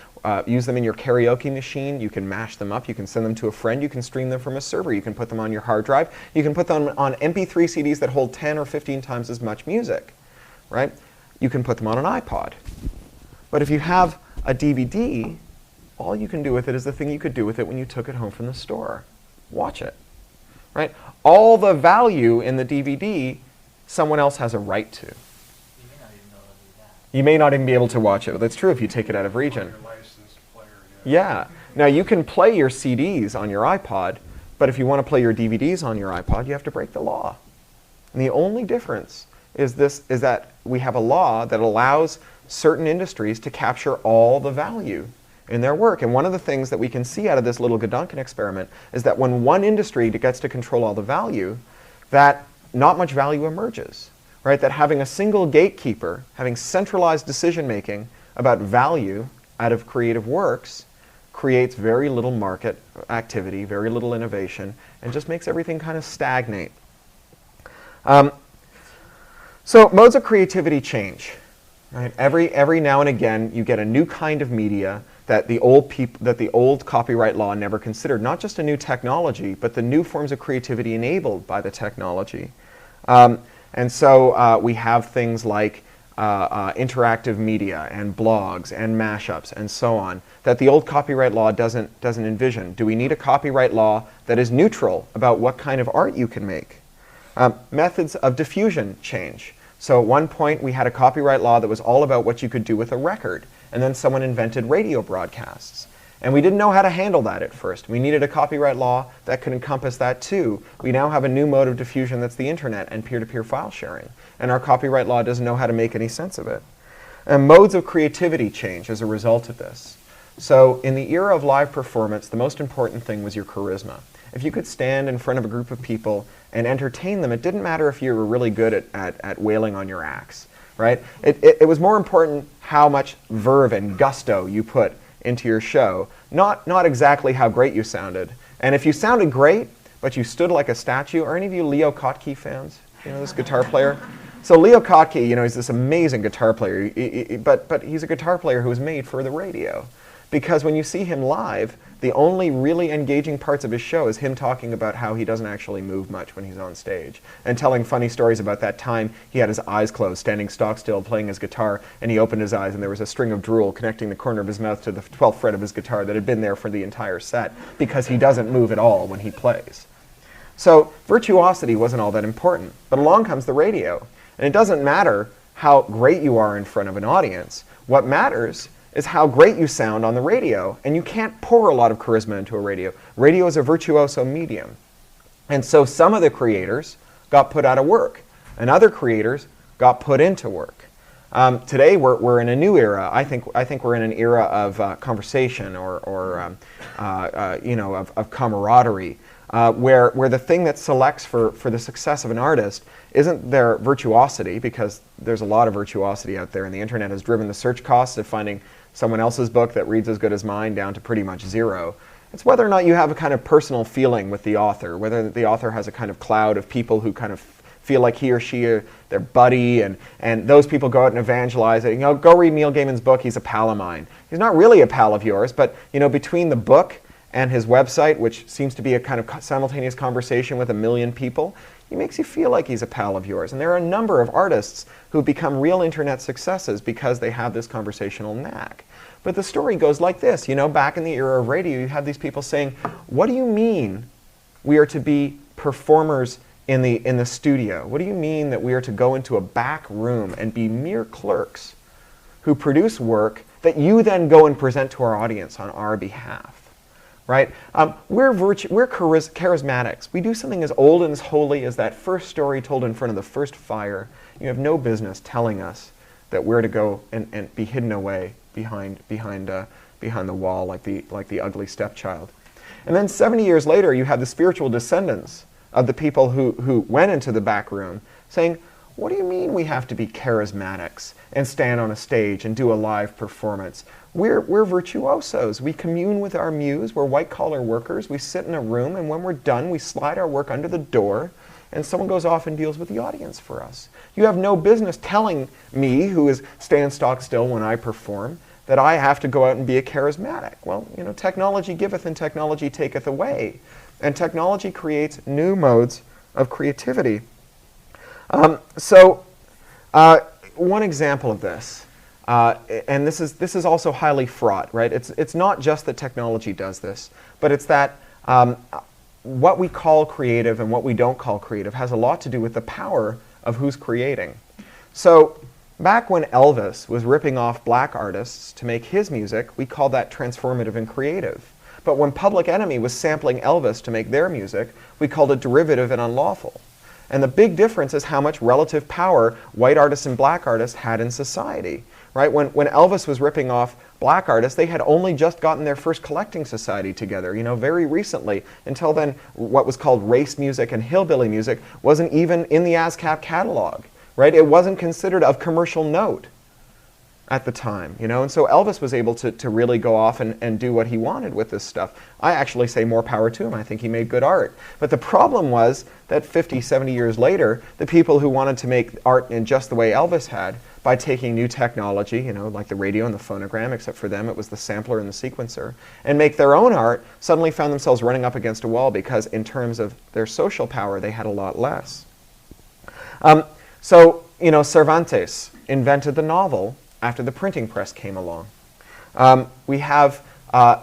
use them in your karaoke machine. You can mash them up. You can send them to a friend. You can stream them from a server. You can put them on your hard drive. You can put them on MP3 CDs that hold 10 or 15 times as much music, right? You can put them on an iPod. But if you have a DVD, all you can do with it is the thing you could do with it when you took it home from the store. Watch it, right? All the value in the DVD, someone else has a right to. You may not even be able to watch it. But that's true if you take it out of region. Yeah. Now you can play your CDs on your iPod, but if you want to play your DVDs on your iPod, you have to break the law. And the only difference is that we have a law that allows certain industries to capture all the value in their work. And one of the things that we can see out of this little Godonkin experiment is that when one industry gets to control all the value, that not much value emerges, right? That having a single gatekeeper, having centralized decision-making about value out of creative works creates very little market activity, very little innovation, and just makes everything kind of stagnate. So modes of creativity change. Right? Every now and again, you get a new kind of media that the old copyright law never considered. Not just a new technology, but the new forms of creativity enabled by the technology. And so we have things like interactive media and blogs and mashups and so on that the old copyright law doesn't envision. Do we need a copyright law that is neutral about what kind of art you can make? Methods of diffusion change. So at one point we had a copyright law that was all about what you could do with a record, and then someone invented radio broadcasts. And we didn't know how to handle that at first. We needed a copyright law that could encompass that too. We now have a new mode of diffusion that's the internet and peer-to-peer file sharing. And our copyright law doesn't know how to make any sense of it. And modes of creativity change as a result of this. So in the era of live performance, the most important thing was your charisma. If you could stand in front of a group of people and entertain them, it didn't matter if you were really good at wailing on your axe, right? It was more important how much verve and gusto you put into your show, not exactly how great you sounded. And if you sounded great, but you stood like a statue, are any of you Leo Kottke fans? You know, this guitar player? So Leo Kottke, you know, he's this amazing guitar player, but he's a guitar player who was made for the radio. because when you see him live, the only really engaging parts of his show is him talking about how he doesn't actually move much when he's on stage, and telling funny stories about that time he had his eyes closed, standing stock still, playing his guitar, and he opened his eyes and there was a string of drool connecting the corner of his mouth to the 12th fret of his guitar that had been there for the entire set, because he doesn't move at all when he plays. So virtuosity wasn't all that important, but along comes the radio, and it doesn't matter how great you are in front of an audience. What matters is how great you sound on the radio, and you can't pour a lot of charisma into a radio. Radio is a virtuoso medium. And so some of the creators got put out of work, and other creators got put into work. Today we're in a new era. I think we're in an era of conversation or of camaraderie, where the thing that selects for the success of an artist isn't their virtuosity, because there's a lot of virtuosity out there, and the internet has driven the search costs of finding someone else's book that reads as good as mine down to pretty much zero. It's whether or not you have a kind of personal feeling with the author, whether the author has a kind of cloud of people who kind of feel like he or she are their buddy, and those people go out and evangelize it. Go read Neil Gaiman's book, he's a pal of mine. He's not really a pal of yours, but between the book and his website, which seems to be a kind of simultaneous conversation with 1 million people, he makes you feel like he's a pal of yours. And there are a number of artists who become real internet successes because they have this conversational knack. But the story goes like this. Back in the era of radio, you had these people saying, what do you mean we are to be performers in the studio? What do you mean that we are to go into a back room and be mere clerks who produce work that you then go and present to our audience on our behalf? Right? We're charismatics. We do something as old and as holy as that first story told in front of the first fire. You have no business telling us that we're to go and be hidden away behind the wall like the ugly stepchild. And then 70 years later, you have the spiritual descendants of the people who went into the back room saying, what do you mean we have to be charismatics and stand on a stage and do a live performance? We're virtuosos. We commune with our muse. We're white-collar workers. We sit in a room, and when we're done, we slide our work under the door, and someone goes off and deals with the audience for us. You have no business telling me, who is stand stock still when I perform, that I have to go out and be a charismatic. Well, technology giveth and technology taketh away. And technology creates new modes of creativity. One example of this, and this is also highly fraught, right? It's not just that technology does this, but it's that what we call creative and what we don't call creative has a lot to do with the power of who's creating. So back when Elvis was ripping off black artists to make his music, we called that transformative and creative. But when Public Enemy was sampling Elvis to make their music, we called it derivative and unlawful. And the big difference is how much relative power white artists and black artists had in society. Right? When Elvis was ripping off black artists, they had only just gotten their first collecting society together, very recently. Until then, what was called race music and hillbilly music wasn't even in the ASCAP catalog. Right? It wasn't considered of commercial note at the time, and so Elvis was able to really go off and do what he wanted with this stuff. I actually say more power to him. I think he made good art. But the problem was that 50, 70 years later, the people who wanted to make art in just the way Elvis had, by taking new technology, like the radio and the phonogram, except for them it was the sampler and the sequencer, and make their own art, suddenly found themselves running up against a wall because in terms of their social power, they had a lot less. Cervantes invented the novel after the printing press came along. We have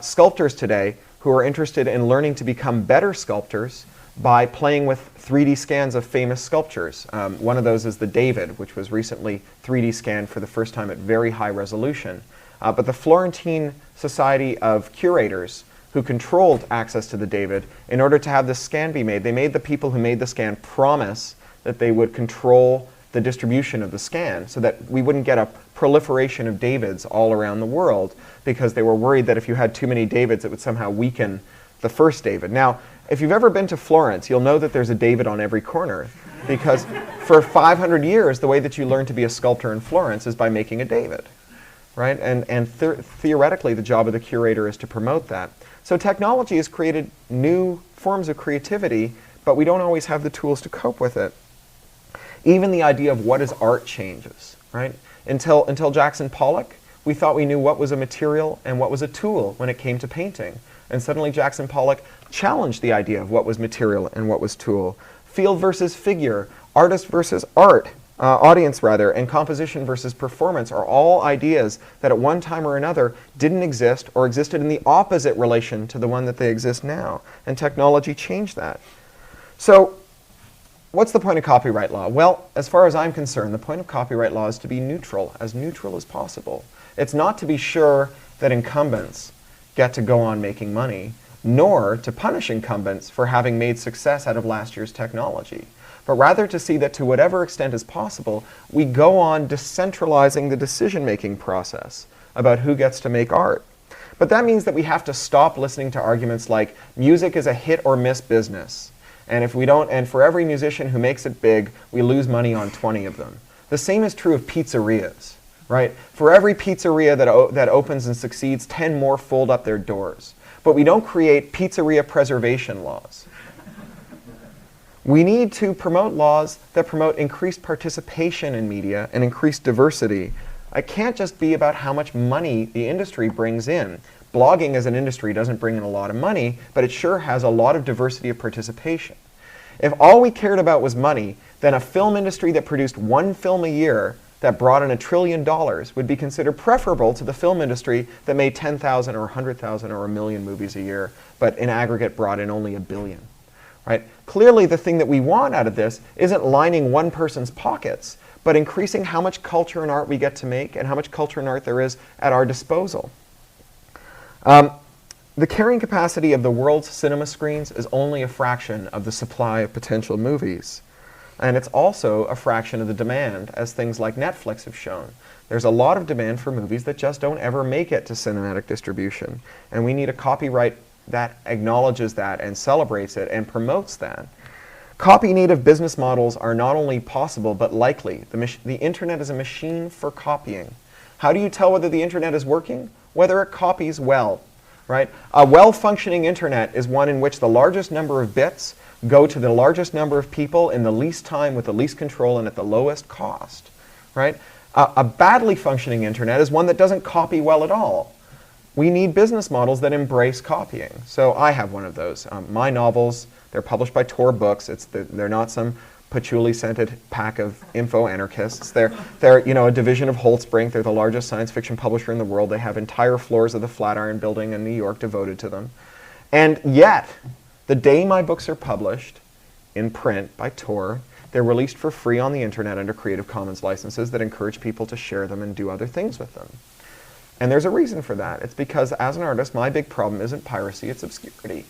sculptors today who are interested in learning to become better sculptors by playing with 3D scans of famous sculptures. One of those is the David, which was recently 3D scanned for the first time at very high resolution. But the Florentine Society of Curators, who controlled access to the David, in order to have this scan be made, they made the people who made the scan promise that they would control the distribution of the scan so that we wouldn't get a proliferation of Davids all around the world, because they were worried that if you had too many Davids, it would somehow weaken the first David. Now, if you've ever been to Florence, you'll know that there's a David on every corner, because for 500 years, the way that you learn to be a sculptor in Florence is by making a David, right? And theoretically, the job of the curator is to promote that. So technology has created new forms of creativity, but we don't always have the tools to cope with it. Even the idea of what is art changes, right? Until Jackson Pollock, we thought we knew what was a material and what was a tool when it came to painting. And suddenly Jackson Pollock challenged the idea of what was material and what was tool. Field versus figure, artist versus art, audience rather, and composition versus performance are all ideas that at one time or another didn't exist or existed in the opposite relation to the one that they exist now. And technology changed that. So what's the point of copyright law? Well, as far as I'm concerned, the point of copyright law is to be neutral as possible. It's not to be sure that incumbents get to go on making money, nor to punish incumbents for having made success out of last year's technology, but rather to see that to whatever extent is possible, we go on decentralizing the decision-making process about who gets to make art. But that means that we have to stop listening to arguments like music is a hit or miss business. And if we don't, and for every musician who makes it big, we lose money on 20 of them. The same is true of pizzerias, right? For every pizzeria that opens and succeeds, 10 more fold up their doors. But we don't create pizzeria preservation laws. We need to promote laws that promote increased participation in media and increased diversity. It can't just be about how much money the industry brings in. Blogging as an industry doesn't bring in a lot of money, but it sure has a lot of diversity of participation. If all we cared about was money, then a film industry that produced one film a year that brought in $1 trillion would be considered preferable to the film industry that made 10,000 or 100,000 or 1 million movies a year, but in aggregate brought in only 1 billion. Right? Clearly, the thing that we want out of this isn't lining one person's pockets, but increasing how much culture and art we get to make and how much culture and art there is at our disposal. The carrying capacity of the world's cinema screens is only a fraction of the supply of potential movies. And it's also a fraction of the demand, as things like Netflix have shown. There's a lot of demand for movies that just don't ever make it to cinematic distribution. And we need a copyright that acknowledges that and celebrates it and promotes that. Copy-native business models are not only possible, but likely. The internet is a machine for copying. How do you tell whether the internet is working? Whether it copies well, right? A well-functioning internet is one in which the largest number of bits go to the largest number of people in the least time with the least control and at the lowest cost, right? A badly functioning internet is one that doesn't copy well at all. We need business models that embrace copying. So I have one of those. My novels, they're published by Tor Books. They're not some patchouli-scented pack of info-anarchists. They're a division of Holtzbrinck. They're the largest science fiction publisher in the world. They have entire floors of the Flatiron Building in New York devoted to them. And yet, the day my books are published in print by Tor, they're released for free on the internet under Creative Commons licenses that encourage people to share them and do other things with them. And there's a reason for that. It's because as an artist, my big problem isn't piracy, it's obscurity.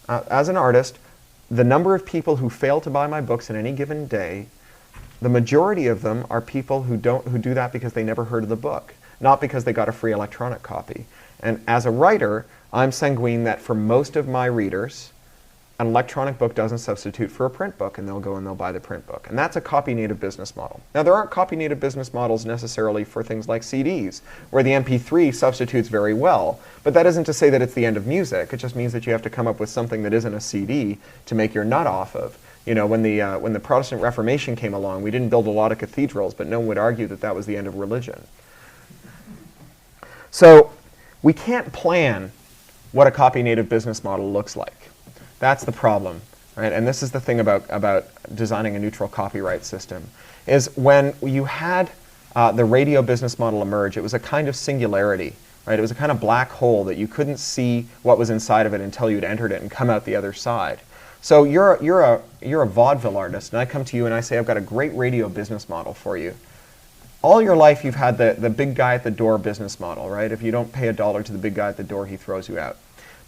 As an artist, the number of people who fail to buy my books in any given day, the majority of them are people who do that because they never heard of the book, not because they got a free electronic copy. And as a writer, I'm sanguine that for most of my readers, an electronic book doesn't substitute for a print book, and they'll go and they'll buy the print book. And that's a copy-native business model. Now, there aren't copy-native business models necessarily for things like CDs, where the MP3 substitutes very well. But that isn't to say that it's the end of music. It just means that you have to come up with something that isn't a CD to make your nut off of. You know, when the Protestant Reformation came along, we didn't build a lot of cathedrals, but no one would argue that that was the end of religion. So we can't plan what a copy-native business model looks like. That's the problem, right? And this is the thing about designing a neutral copyright system, is when you had the radio business model emerge, it was a kind of singularity, right? It was a kind of black hole that you couldn't see what was inside of it until you'd entered it and come out the other side. So you're a vaudeville artist, and I come to you and I say, I've got a great radio business model for you. All your life you've had the big guy at the door business model, right? If you don't pay $1 to the big guy at the door, he throws you out.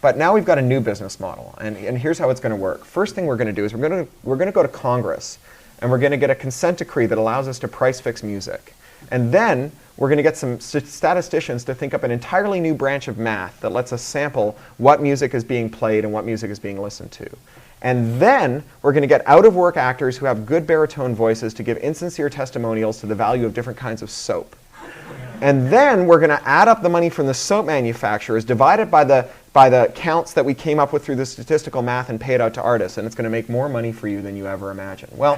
But now we've got a new business model, and here's how it's going to work. First thing we're going to do is we're going to go to Congress, and we're going to get a consent decree that allows us to price fix music. And then we're going to get some statisticians to think up an entirely new branch of math that lets us sample what music is being played and what music is being listened to. And then we're going to get out-of-work actors who have good baritone voices to give insincere testimonials to the value of different kinds of soap. And then we're going to add up the money from the soap manufacturers, divide it by the counts that we came up with through the statistical math, and pay it out to artists. And it's going to make more money for you than you ever imagined. Well,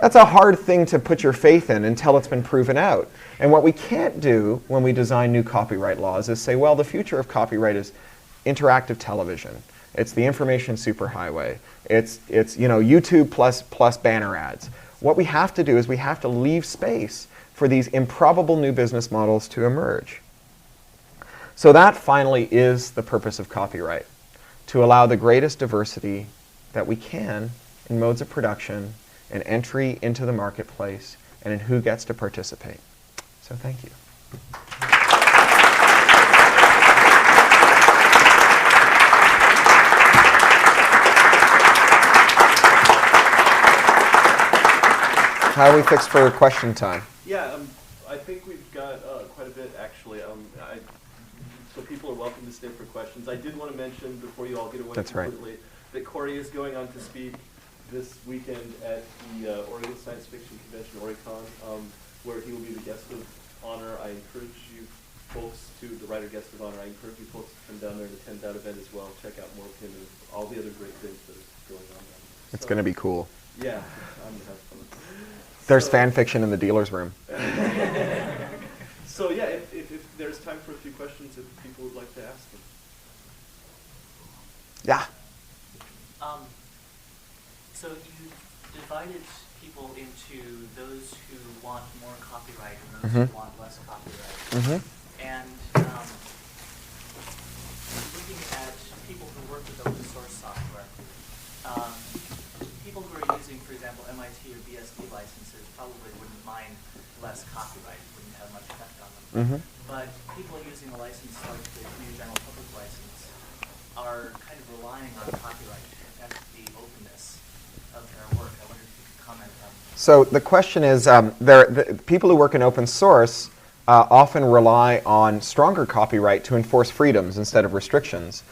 That's a hard thing to put your faith in until it's been proven out. And what we can't do when we design new copyright laws is say, well, the future of copyright is interactive television. It's the information superhighway. It's YouTube plus banner ads. What we have to do is we have to leave space for these improbable new business models to emerge. So that finally is the purpose of copyright, to allow the greatest diversity that we can in modes of production and entry into the marketplace and in who gets to participate. So thank you. How are we fixed for question time? Yeah, I think we've got quite a bit, actually. So people are welcome to stay for questions. I did want to mention, before you all get away completely, that Corey is going on to speak this weekend at the Oregon Science Fiction Convention, Oricon, where he will be the guest of honor. I encourage you folks the writer guest of honor, I encourage you folks to come down there and attend that event as well. Check out more of him and all the other great things that are going on down there. It's going to be cool. Yeah, I'm going to have fun. There's fan fiction in the dealer's room. So yeah, if there's time for a few questions, if people would like to ask them. Yeah. So you divided people into those who want more copyright and those who want less copyright. And looking at people who work with open source software, people who are using, for example, MIT or BSD licenses probably wouldn't mind less copyright, wouldn't have much effect on them. But people using a license like the New General Public License are kind of relying on copyright to protect the openness of their work. I wonder if you could comment on that. So the question is, the people who work in open source often rely on stronger copyright to enforce freedoms instead of restrictions.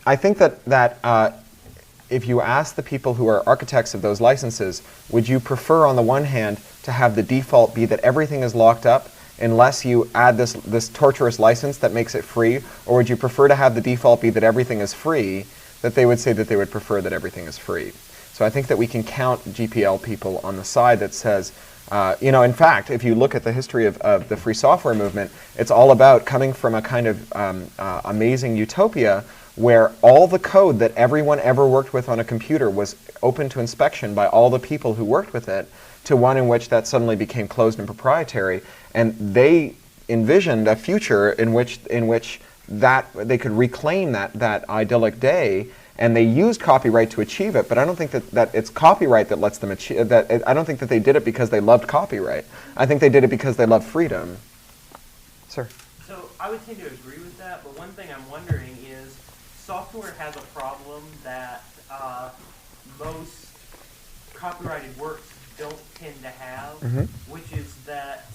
I think that if you ask the people who are architects of those licenses, would you prefer on the one hand to have the default be that everything is locked up unless you add this torturous license that makes it free, or would you prefer to have the default be that everything is free, that they would say that they would prefer that everything is free? So I think that we can count GPL people on the side that says, in fact, if you look at the history of the free software movement, it's all about coming from a kind of amazing utopia where all the code that everyone ever worked with on a computer was open to inspection by all the people who worked with it, to one in which that suddenly became closed and proprietary. And they envisioned a future in which that they could reclaim that idyllic day, and they used copyright to achieve it. But I don't think that it's copyright that lets them achieve that. I don't think that they did it because they loved copyright. I think they did it because they loved freedom. Sir. So I would tend to agree with that, but one thing I'm wondering is software has a problem that most copyrighted works don't tend to have, which is that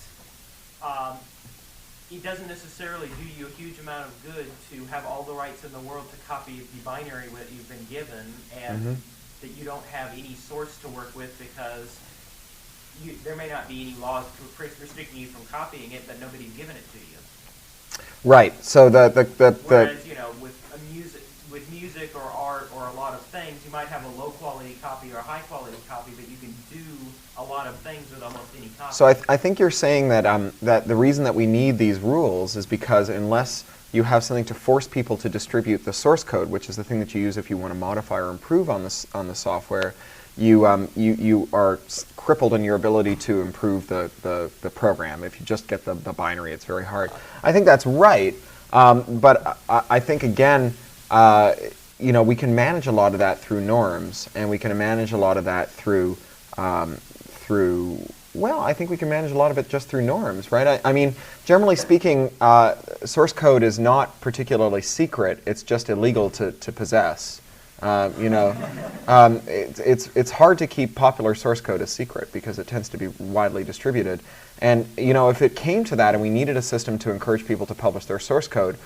it doesn't necessarily do you a huge amount of good to have all the rights in the world to copy the binary that you've been given, and that you don't have any source to work with because there may not be any laws restricting you from copying it, but nobody's given it to you. Right. So Whereas, with music or art or a lot of things, you might have a low quality copy or a high quality copy, but you can do a lot of things with almost any copy. So I think you're saying that that the reason that we need these rules is because unless you have something to force people to distribute the source code, which is the thing that you use if you want to modify or improve on the software, you are crippled in your ability to improve the program. If you just get the binary, it's very hard. I think that's right, but I think again, we can manage a lot of that through norms, and we can manage a lot of that through I think we can manage a lot of it just through norms, right? I mean, generally speaking, source code is not particularly secret. It's just illegal to possess. It's hard to keep popular source code a secret because it tends to be widely distributed. And if it came to that and we needed a system to encourage people to publish their source code,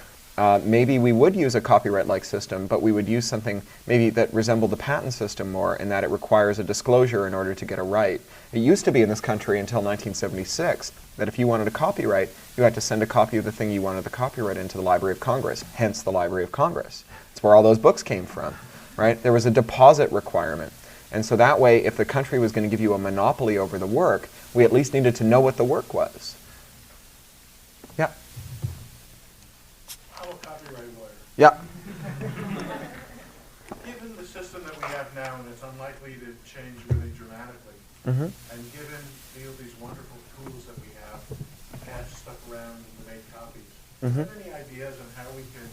maybe we would use a copyright-like system, but we would use something maybe that resembled the patent system more in that it requires a disclosure in order to get a right. It used to be in this country until 1976 that if you wanted a copyright, you had to send a copy of the thing you wanted the copyright into the Library of Congress, hence the Library of Congress. It's where all those books came from, right? There was a deposit requirement. And so that way, if the country was going to give you a monopoly over the work, we at least needed to know what the work was. Yeah? I'm a copyright lawyer. Yeah. Given the system that we have now, and it's unlikely to change really dramatically, and given these wonderful tools that we have to catch stuff around and to make copies, do you have any ideas on how we can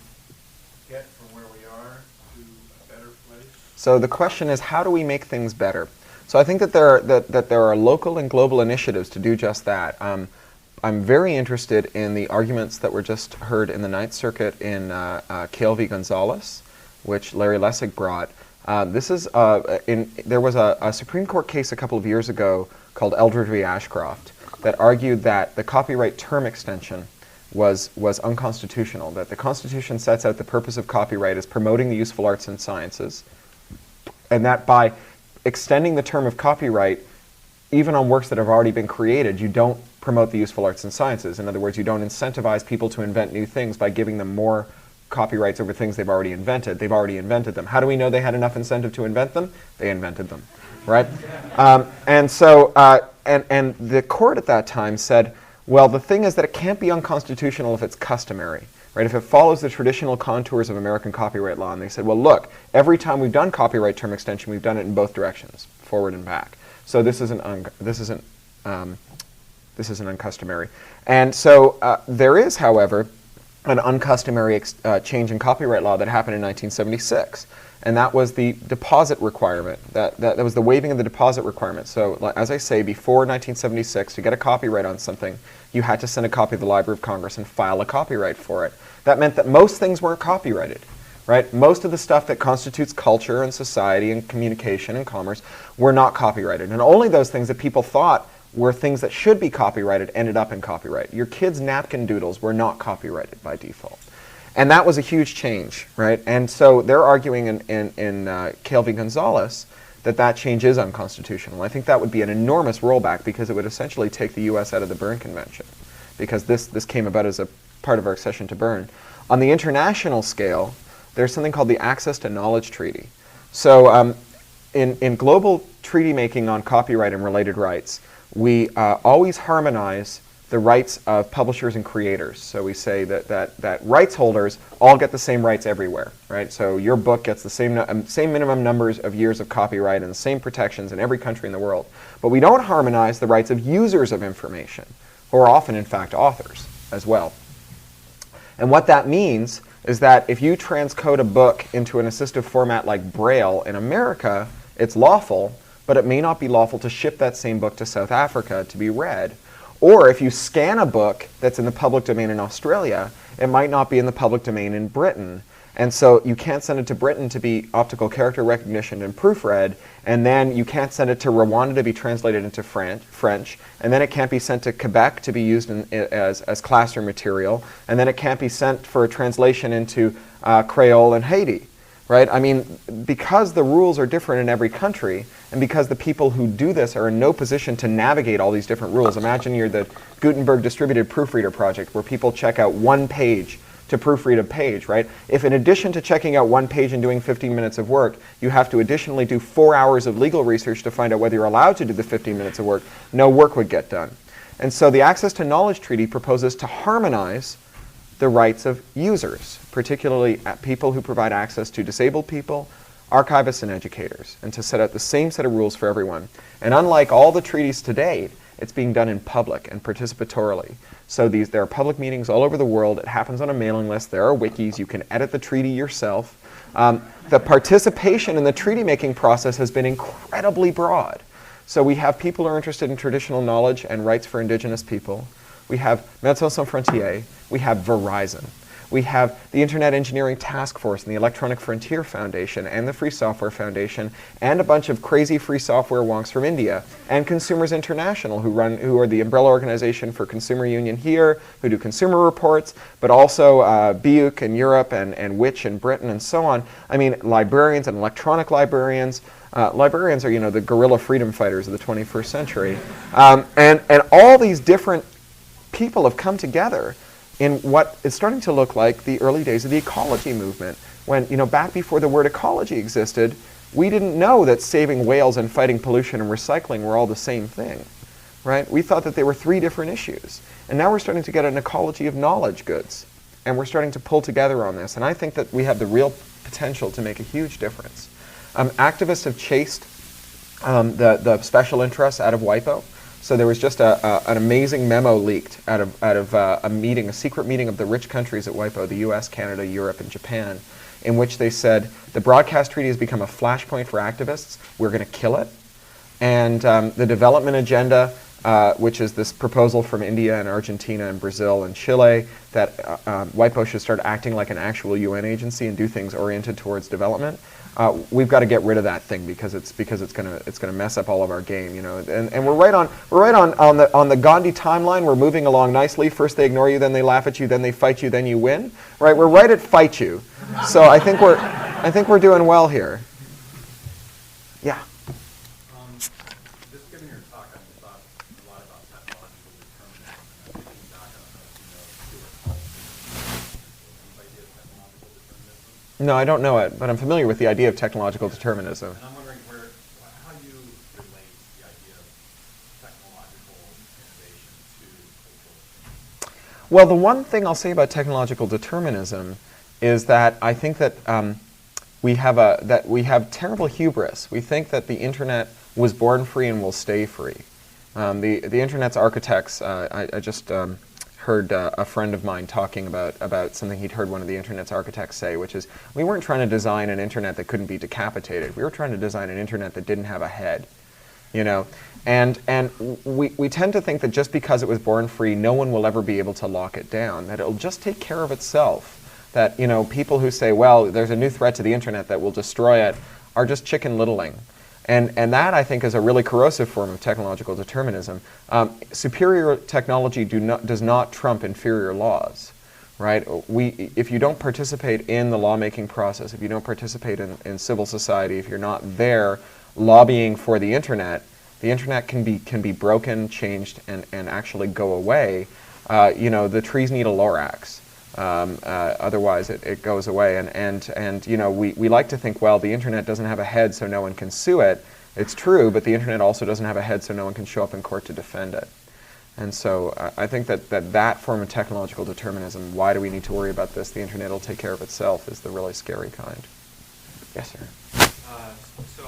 get from where we are to a better place? So the question is, how do we make things better? So I think that there are local and global initiatives to do just that. I'm very interested in the arguments that were just heard in the Ninth Circuit in Cale v. Gonzalez, which Larry Lessig brought. There was a Supreme Court case a couple of years ago called Eldred v. Ashcroft that argued that the copyright term extension was unconstitutional, that the Constitution sets out the purpose of copyright as promoting the useful arts and sciences, and that by extending the term of copyright, even on works that have already been created, you don't promote the useful arts and sciences. In other words, you don't incentivize people to invent new things by giving them more copyrights over things they've already invented. They've already invented them. How do we know they had enough incentive to invent them? They invented them, right? And the court at that time said, well, the thing is that it can't be unconstitutional if it's customary, right? If it follows the traditional contours of American copyright law. And they said, well, look, every time we've done copyright term extension, we've done it in both directions, forward and back. So this isn't uncustomary. And so there is, however, an uncustomary change in copyright law that happened in 1976. And that was the deposit requirement. That was the waiving of the deposit requirement. So as I say, before 1976, to get a copyright on something, you had to send a copy to the Library of Congress and file a copyright for it. That meant that most things weren't copyrighted, right? Most of the stuff that constitutes culture and society and communication and commerce were not copyrighted. And only those things that people thought were things that should be copyrighted ended up in copyright. Your kids' napkin doodles were not copyrighted by default. And that was a huge change, right? And so they're arguing in Cale v. Gonzalez that change is unconstitutional. I think that would be an enormous rollback because it would essentially take the U.S. out of the Berne Convention, because this came about as a part of our accession to Berne. On the international scale, there's something called the Access to Knowledge Treaty. So in global treaty making on copyright and related rights, we always harmonize the rights of publishers and creators. So we say that rights holders all get the same rights everywhere, right? So your book gets the same minimum numbers of years of copyright and the same protections in every country in the world. But we don't harmonize the rights of users of information, who are often, in fact, authors as well. And what that means is that if you transcode a book into an assistive format like Braille in America, it's lawful, but it may not be lawful to ship that same book to South Africa to be read. Or if you scan a book that's in the public domain in Australia, it might not be in the public domain in Britain. And so you can't send it to Britain to be optical character recognition and proofread, and then you can't send it to Rwanda to be translated into French, and then it can't be sent to Quebec to be used as classroom material, and then it can't be sent for a translation into Creole and Haiti. Right? I mean, because the rules are different in every country, and because the people who do this are in no position to navigate all these different rules. Imagine you're the Gutenberg Distributed Proofreader Project, where people check out one page to proofread a page, right? If in addition to checking out one page and doing 15 minutes of work, you have to additionally do 4 hours of legal research to find out whether you're allowed to do the 15 minutes of work, no work would get done. And so the Access to Knowledge Treaty proposes to harmonize the rights of users, particularly people who provide access to disabled people, archivists, and educators, and to set out the same set of rules for everyone. And unlike all the treaties to date, it's being done in public and participatorily. So there are public meetings all over the world. It happens on a mailing list. There are wikis. You can edit the treaty yourself. The participation in the treaty-making process has been incredibly broad. So we have people who are interested in traditional knowledge and rights for indigenous people. We have Médecins Sans Frontières. We have Verizon. We have the Internet Engineering Task Force and the Electronic Frontier Foundation and the Free Software Foundation and a bunch of crazy free software wonks from India, and Consumers International, who are the umbrella organization for Consumer Union here, who do consumer reports, but also BEUC in Europe and Which in Britain and so on. I mean, librarians and electronic librarians. Librarians are, the guerrilla freedom fighters of the 21st century. And all these different people have come together in what is starting to look like the early days of the ecology movement, when, back before the word ecology existed, we didn't know that saving whales and fighting pollution and recycling were all the same thing, right? We thought that they were 3 different issues. And now we're starting to get an ecology of knowledge goods. And we're starting to pull together on this. And I think that we have the real potential to make a huge difference. Activists have chased the special interests out of WIPO. So there was just an amazing memo leaked out of a secret meeting of the rich countries at WIPO, the US, Canada, Europe, and Japan, in which they said, the broadcast treaty has become a flashpoint for activists. We're going to kill it. And the development agenda, which is this proposal from India and Argentina and Brazil and Chile, that WIPO should start acting like an actual UN agency and do things oriented towards development. We've got to get rid of that thing because it's gonna mess up all of our game, you know. And we're right on the Gandhi timeline. We're moving along nicely. First they ignore you, then they laugh at you, then they fight you, then you win. Right? We're right at fight you. So I think we're doing well here. Yeah. Just giving your talk, I thought a lot about technological determinism, and I'm thinking back, I don't know if you know Stuart Hall, the idea of technological determinism. No, I don't know it, but I'm familiar with the idea of technological determinism. And I'm wondering how you relate the idea of technological innovation to cultural. Well, the one thing I'll say about technological determinism is that I think that we have terrible hubris. We think that the internet was born free and will stay free. The internet's architects. I just heard a friend of mine talking about something he'd heard one of the internet's architects say, which is, we weren't trying to design an internet that couldn't be decapitated. We were trying to design an internet that didn't have a head, you know. And we tend to think that just because it was born free, no one will ever be able to lock it down, that it'll just take care of itself. That, you know, people who say, well, there's a new threat to the internet that will destroy it, are just chicken littling. And that, I think, is a really corrosive form of technological determinism. Superior technology does not trump inferior laws, right? If you don't participate in the lawmaking process, if you don't participate in civil society, if you're not there lobbying for the internet can be broken, changed, and actually go away. You know, the trees need a Lorax. Otherwise it goes away, and you know, we like to think, well, the internet doesn't have a head so no one can sue it. It's true, but the internet also doesn't have a head so no one can show up in court to defend it. And so I think that form of technological determinism, why do we need to worry about this, the internet will take care of itself, is the really scary kind. Yes, sir. So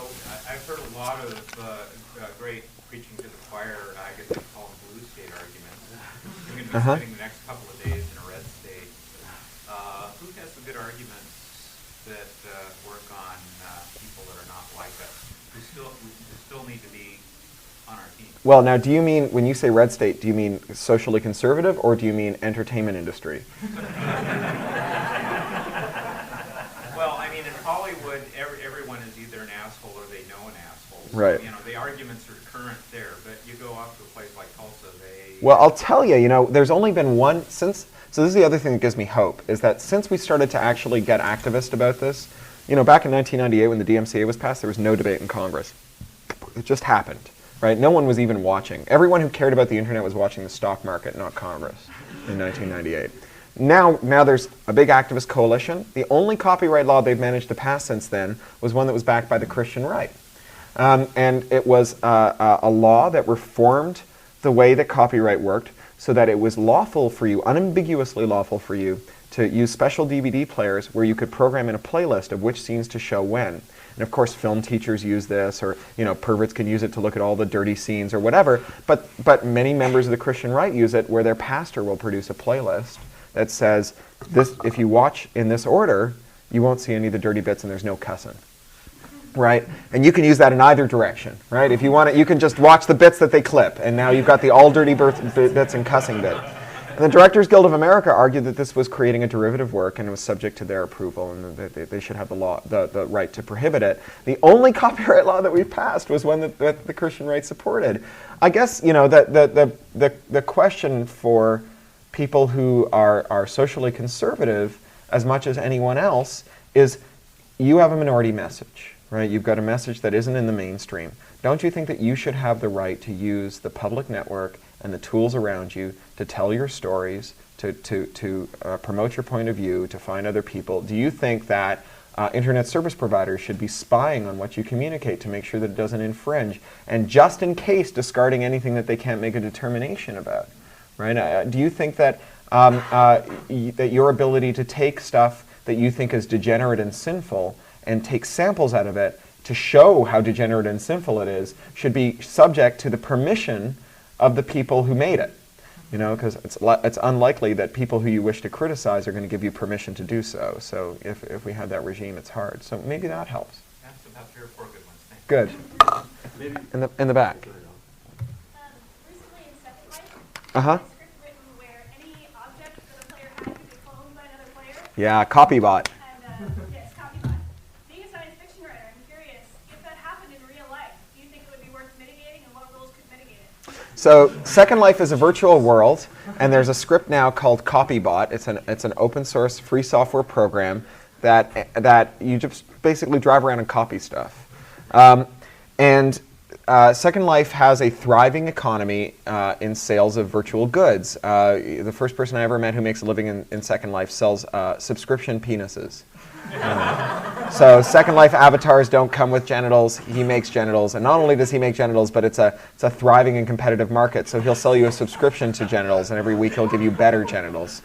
I've heard a lot of great preaching to the choir, I guess they call them blue state arguments. I'm going to be spending the next couple of days in a red state. Who has some good arguments that work on people that are not like us, who still need to be on our team? Well, now, do you mean, when you say red state, do you mean socially conservative, or do you mean entertainment industry? Well, I mean, in Hollywood, everyone is either an asshole or they know an asshole. So, Right. you know, the arguments are current there, but you go off to a place like Tulsa, Well, I'll tell you, you know, there's only been one since. So this is the other thing that gives me hope, is that since we started to actually get activist about this, you know, back in 1998 when the DMCA was passed, there was no debate in Congress. It just happened, right? No one was even watching. Everyone who cared about the internet was watching the stock market, not Congress, in 1998. Now there's a big activist coalition. The only copyright law they've managed to pass since then was one that was backed by the Christian right. And it was a law that reformed the way that copyright worked, so that it was lawful for you, unambiguously lawful for you, to use special DVD players where you could program in a playlist of which scenes to show when. And of course, film teachers use this, or, you know, perverts can use it to look at all the dirty scenes or whatever. But many members of the Christian right use it, where their pastor will produce a playlist that says, this, if you watch in this order, you won't see any of the dirty bits and there's no cussing. Right? And you can use that in either direction, right? If you want it, you can just watch the bits that they clip, and now you've got the all dirty bits and cussing bit. And the Directors Guild of America argued that this was creating a derivative work and it was subject to their approval, and that they should have the right to prohibit it. The only copyright law that we passed was one that the Christian right supported. I guess, you know, the question for people who are socially conservative, as much as anyone else, is you have a minority message. Right? You've got a message that isn't in the mainstream. Don't you think that you should have the right to use the public network and the tools around you to tell your stories, to promote your point of view, to find other people? Do you think that internet service providers should be spying on what you communicate to make sure that it doesn't infringe, and just in case discarding anything that they can't make a determination about. Right? Do you think that that your ability to take stuff that you think is degenerate and sinful and take samples out of it to show how degenerate and sinful it is should be subject to the permission of the people who made it? You know, because it's unlikely that people who you wish to criticize are going to give you permission to do so. So if we have that regime, it's hard. So maybe that helps. That's about 3 or 4 good ones. Thank you. Good. In the back. Recently in Second Life, Uh-huh. a script written where any object that a player had could be cloned by another player. Yeah, copybot. And yes, copybot. Being a science fiction writer, I'm curious, if that happened in real life, do you think it would be worth mitigating, and what rules could mitigate it? So Second Life is a virtual world, and there's a script now called Copybot. It's an open source free software program that you just basically drive around and copy stuff. Second Life has a thriving economy in sales of virtual goods. The first person I ever met who makes a living in Second Life sells subscription penises. So Second Life avatars don't come with genitals. He makes genitals, and not only does he make genitals, but it's a thriving and competitive market. So he'll sell you a subscription to genitals, and every week he'll give you better genitals.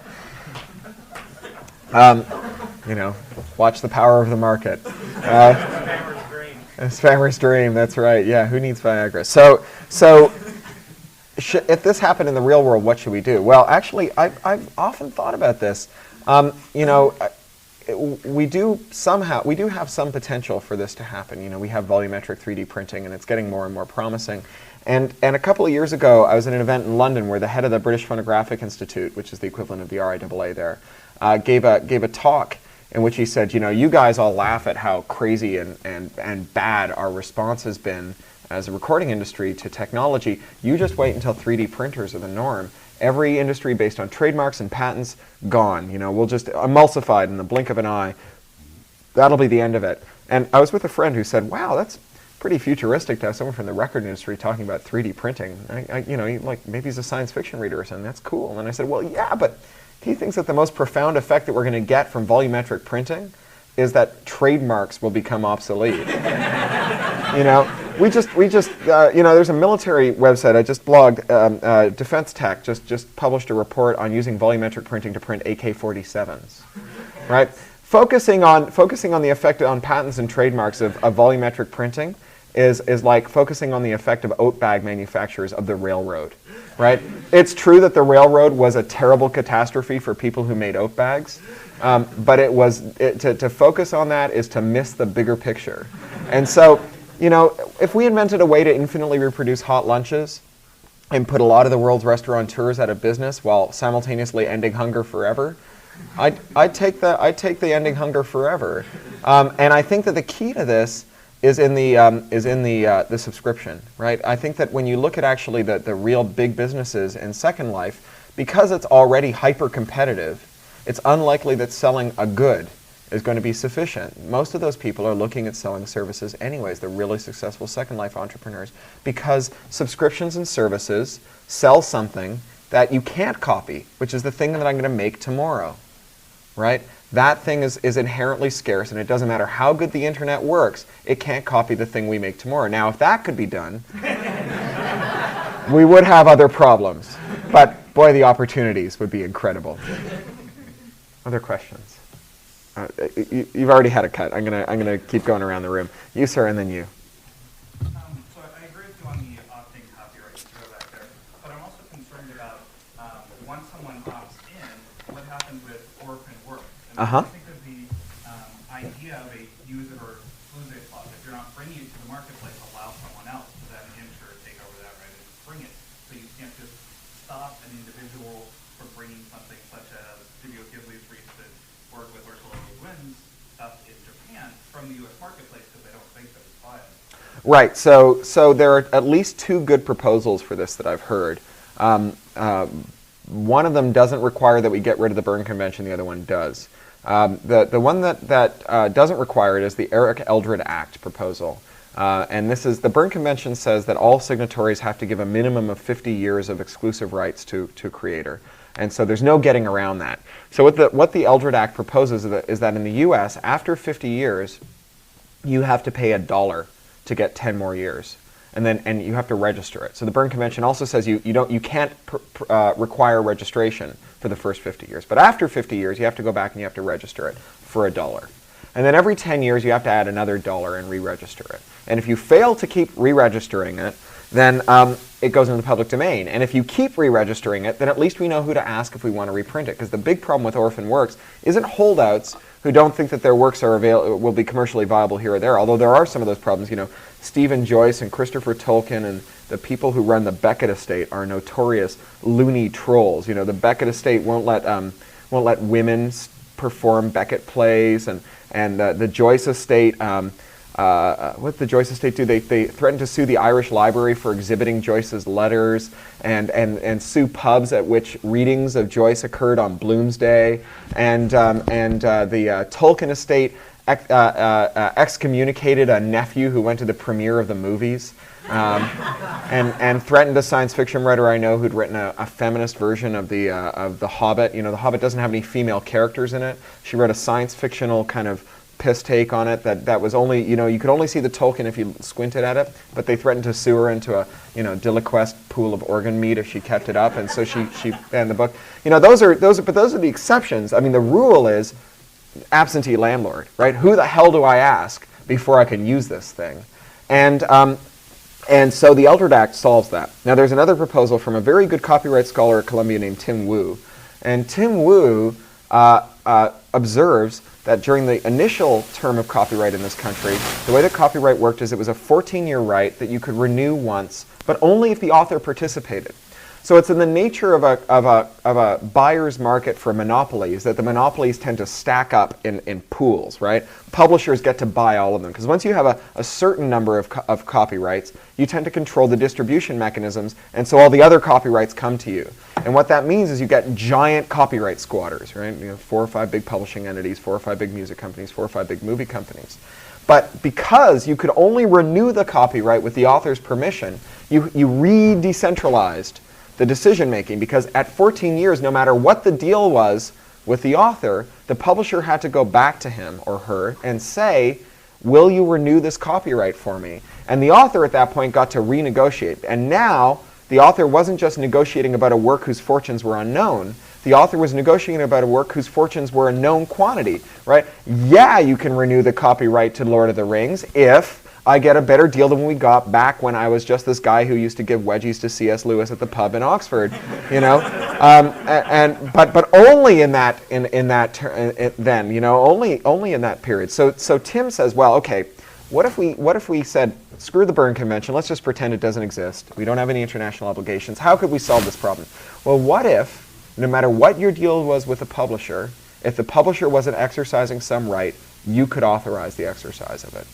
You know, watch the power of the market. Spammer's dream. A spammer's dream. That's right. Yeah, who needs Viagra? So if this happened in the real world, what should we do? Well, actually, I've often thought about this. You know, we do have some potential for this to happen. You know, we have volumetric 3D printing, and it's getting more and more promising. And a couple of years ago, I was at an event in London where the head of the British Phonographic Institute, which is the equivalent of the RIAA there, gave a talk in which he said, you know, you guys all laugh at how crazy and bad our response has been as a recording industry to technology. You just wait until 3D printers are the norm. Every industry based on trademarks and patents, gone. You know, we'll just emulsified in the blink of an eye. That'll be the end of it. And I was with a friend who said, wow, that's pretty futuristic to have someone from the record industry talking about 3D printing. You know, like maybe he's a science fiction reader or something. That's cool. And I said, well, yeah, but he thinks that the most profound effect that we're going to get from volumetric printing is that trademarks will become obsolete. You know, we just you know, there's a military website I just blogged, Defense Tech just published a report on using volumetric printing to print AK-47s, right? Focusing on the effect on patents and trademarks of volumetric printing is like focusing on the effect of oat bag manufacturers of the railroad, right? It's true that the railroad was a terrible catastrophe for people who made oat bags, but to focus on that is to miss the bigger picture. And so, you know, if we invented a way to infinitely reproduce hot lunches and put a lot of the world's restaurateurs out of business while simultaneously ending hunger forever, I'd take the ending hunger forever. And I think that the key to this is in the subscription, right? I think that when you look at actually the real big businesses in Second Life, because it's already hyper competitive, it's unlikely that selling a good is going to be sufficient. Most of those people are looking at selling services anyways. They're really successful Second Life entrepreneurs because subscriptions and services sell something that you can't copy, which is the thing that I'm going to make tomorrow, right? That thing is inherently scarce, and it doesn't matter how good the internet works, it can't copy the thing we make tomorrow. Now, if that could be done, we would have other problems. But boy, the opportunities would be incredible. Other questions? You've already had a cut. I'm gonna keep going around the room. You, sir, and then you. So I agree with you on the opting copyright to go back there, but I'm also concerned about once someone opts in, what happens with orphan work. And I think of the idea of a use it or lose it clause. If you're not bringing it to the marketplace, allow someone else to then ensure take over that right and bring it. So you can't just stop an individual from bringing something such as Studio Ghibli's recent work with Ursula Le Guin's stuff in Japan from the U.S. marketplace because they don't think that it's viable. Right. So there are at least two good proposals for this that I've heard. One of them doesn't require that we get rid of the Berne Convention. The other one does. The one that doesn't require it is the Eric Eldred Act proposal. And this is, the Berne Convention says that all signatories have to give a minimum of 50 years of exclusive rights to a creator. And so there's no getting around that. So what the Eldred Act proposes is that in the U.S., after 50 years, you have to pay $1 to get 10 more years. And you have to register it. So the Berne Convention also says you can't require registration for the first 50 years. But after 50 years, you have to go back and you have to register it for $1. And then every 10 years, you have to add another $1 and re-register it. And if you fail to keep re-registering it, then it goes into the public domain. And if you keep re-registering it, then at least we know who to ask if we want to reprint it. Because the big problem with orphan works isn't holdouts who don't think that their works will be commercially viable here or there, although there are some of those problems. Stephen Joyce and Christopher Tolkien and the people who run the Beckett estate are notorious loony trolls. The Beckett estate won't let women perform Beckett plays, and the Joyce estate. What did the Joyce estate do? They threatened to sue the Irish Library for exhibiting Joyce's letters, and sue pubs at which readings of Joyce occurred on Bloomsday, and the Tolkien estate excommunicated a nephew who went to the premiere of the movies, and threatened a science fiction writer I know who'd written a feminist version of the Hobbit. The Hobbit doesn't have any female characters in it. She wrote a science fictional kind of piss take on it that was only, you could only see the Tolkien if you squinted at it, but they threatened to sue her into a Dillequest pool of organ meat if she kept it up, and so she banned the book. Those are the exceptions. I mean, the rule is absentee landlord, right? Who the hell do I ask before I can use this thing? And so the Eldred Act solves that. Now there's another proposal from a very good copyright scholar at Columbia named Tim Wu, and Tim Wu observes that during the initial term of copyright in this country, the way that copyright worked is it was a 14-year right that you could renew once, but only if the author participated. So it's in the nature of a buyer's market for monopolies that the monopolies tend to stack up in pools, right? Publishers get to buy all of them, because once you have a certain number of copyrights, you tend to control the distribution mechanisms, and so all the other copyrights come to you. And what that means is you get giant copyright squatters, right? 4 or 5 big publishing entities, 4 or 5 big music companies, 4 or 5 big movie companies. But because you could only renew the copyright with the author's permission, you re-decentralized the decision making, because at 14 years, no matter what the deal was with the author, the publisher had to go back to him or her and say, will you renew this copyright for me? And the author at that point got to renegotiate. And now the author wasn't just negotiating about a work whose fortunes were unknown. The author was negotiating about a work whose fortunes were a known quantity, right? Yeah, you can renew the copyright to Lord of the Rings if I get a better deal than we got back when I was just this guy who used to give wedgies to C.S. Lewis at the pub in Oxford, but only in that only in that period. So Tim says, well, okay, what if we said, screw the Berne Convention, let's just pretend it doesn't exist. We don't have any international obligations. How could we solve this problem? Well, what if, no matter what your deal was with the publisher, if the publisher wasn't exercising some right, you could authorize the exercise of it?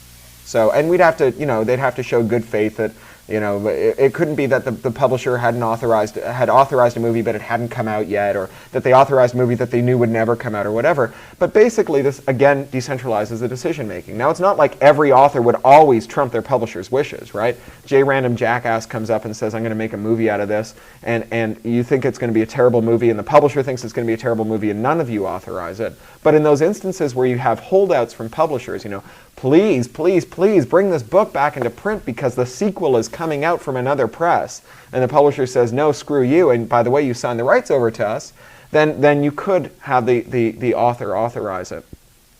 So, and we'd have to, they'd have to show good faith that, it couldn't be that the publisher had authorized a movie but it hadn't come out yet, or that they authorized a movie that they knew would never come out, or whatever. But basically, this again decentralizes the decision making. Now, it's not like every author would always trump their publisher's wishes, right? J. Random Jackass comes up and says, "I'm going to make a movie out of this," and you think it's going to be a terrible movie, and the publisher thinks it's going to be a terrible movie, and none of you authorize it. But in those instances where you have holdouts from publishers, please, please, please bring this book back into print because the sequel is coming out from another press, and the publisher says, no, screw you, and by the way, you signed the rights over to us, then you could have the author authorize it.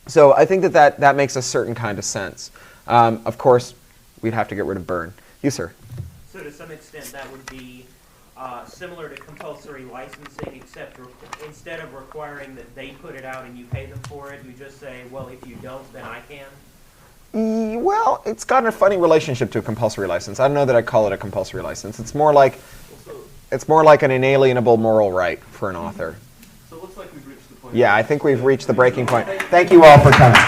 So I think that makes a certain kind of sense. Of course, we'd have to get rid of Berne. You, sir. So to some extent, that would be similar to compulsory licensing, except instead of requiring that they put it out and you pay them for it, you just say, well, if you don't, then I can? Well, it's got a funny relationship to a compulsory license. I don't know that I'd call it a compulsory license. It's more like an inalienable moral right for an author. So it looks like we've reached the point. Yeah, I think we've reached the breaking point. Thank you all for coming.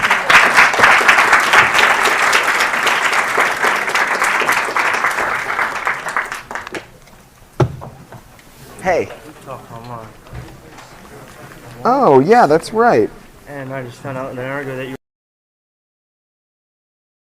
Hey. Oh, come on. Oh, yeah, that's right. And I just found out in an article that you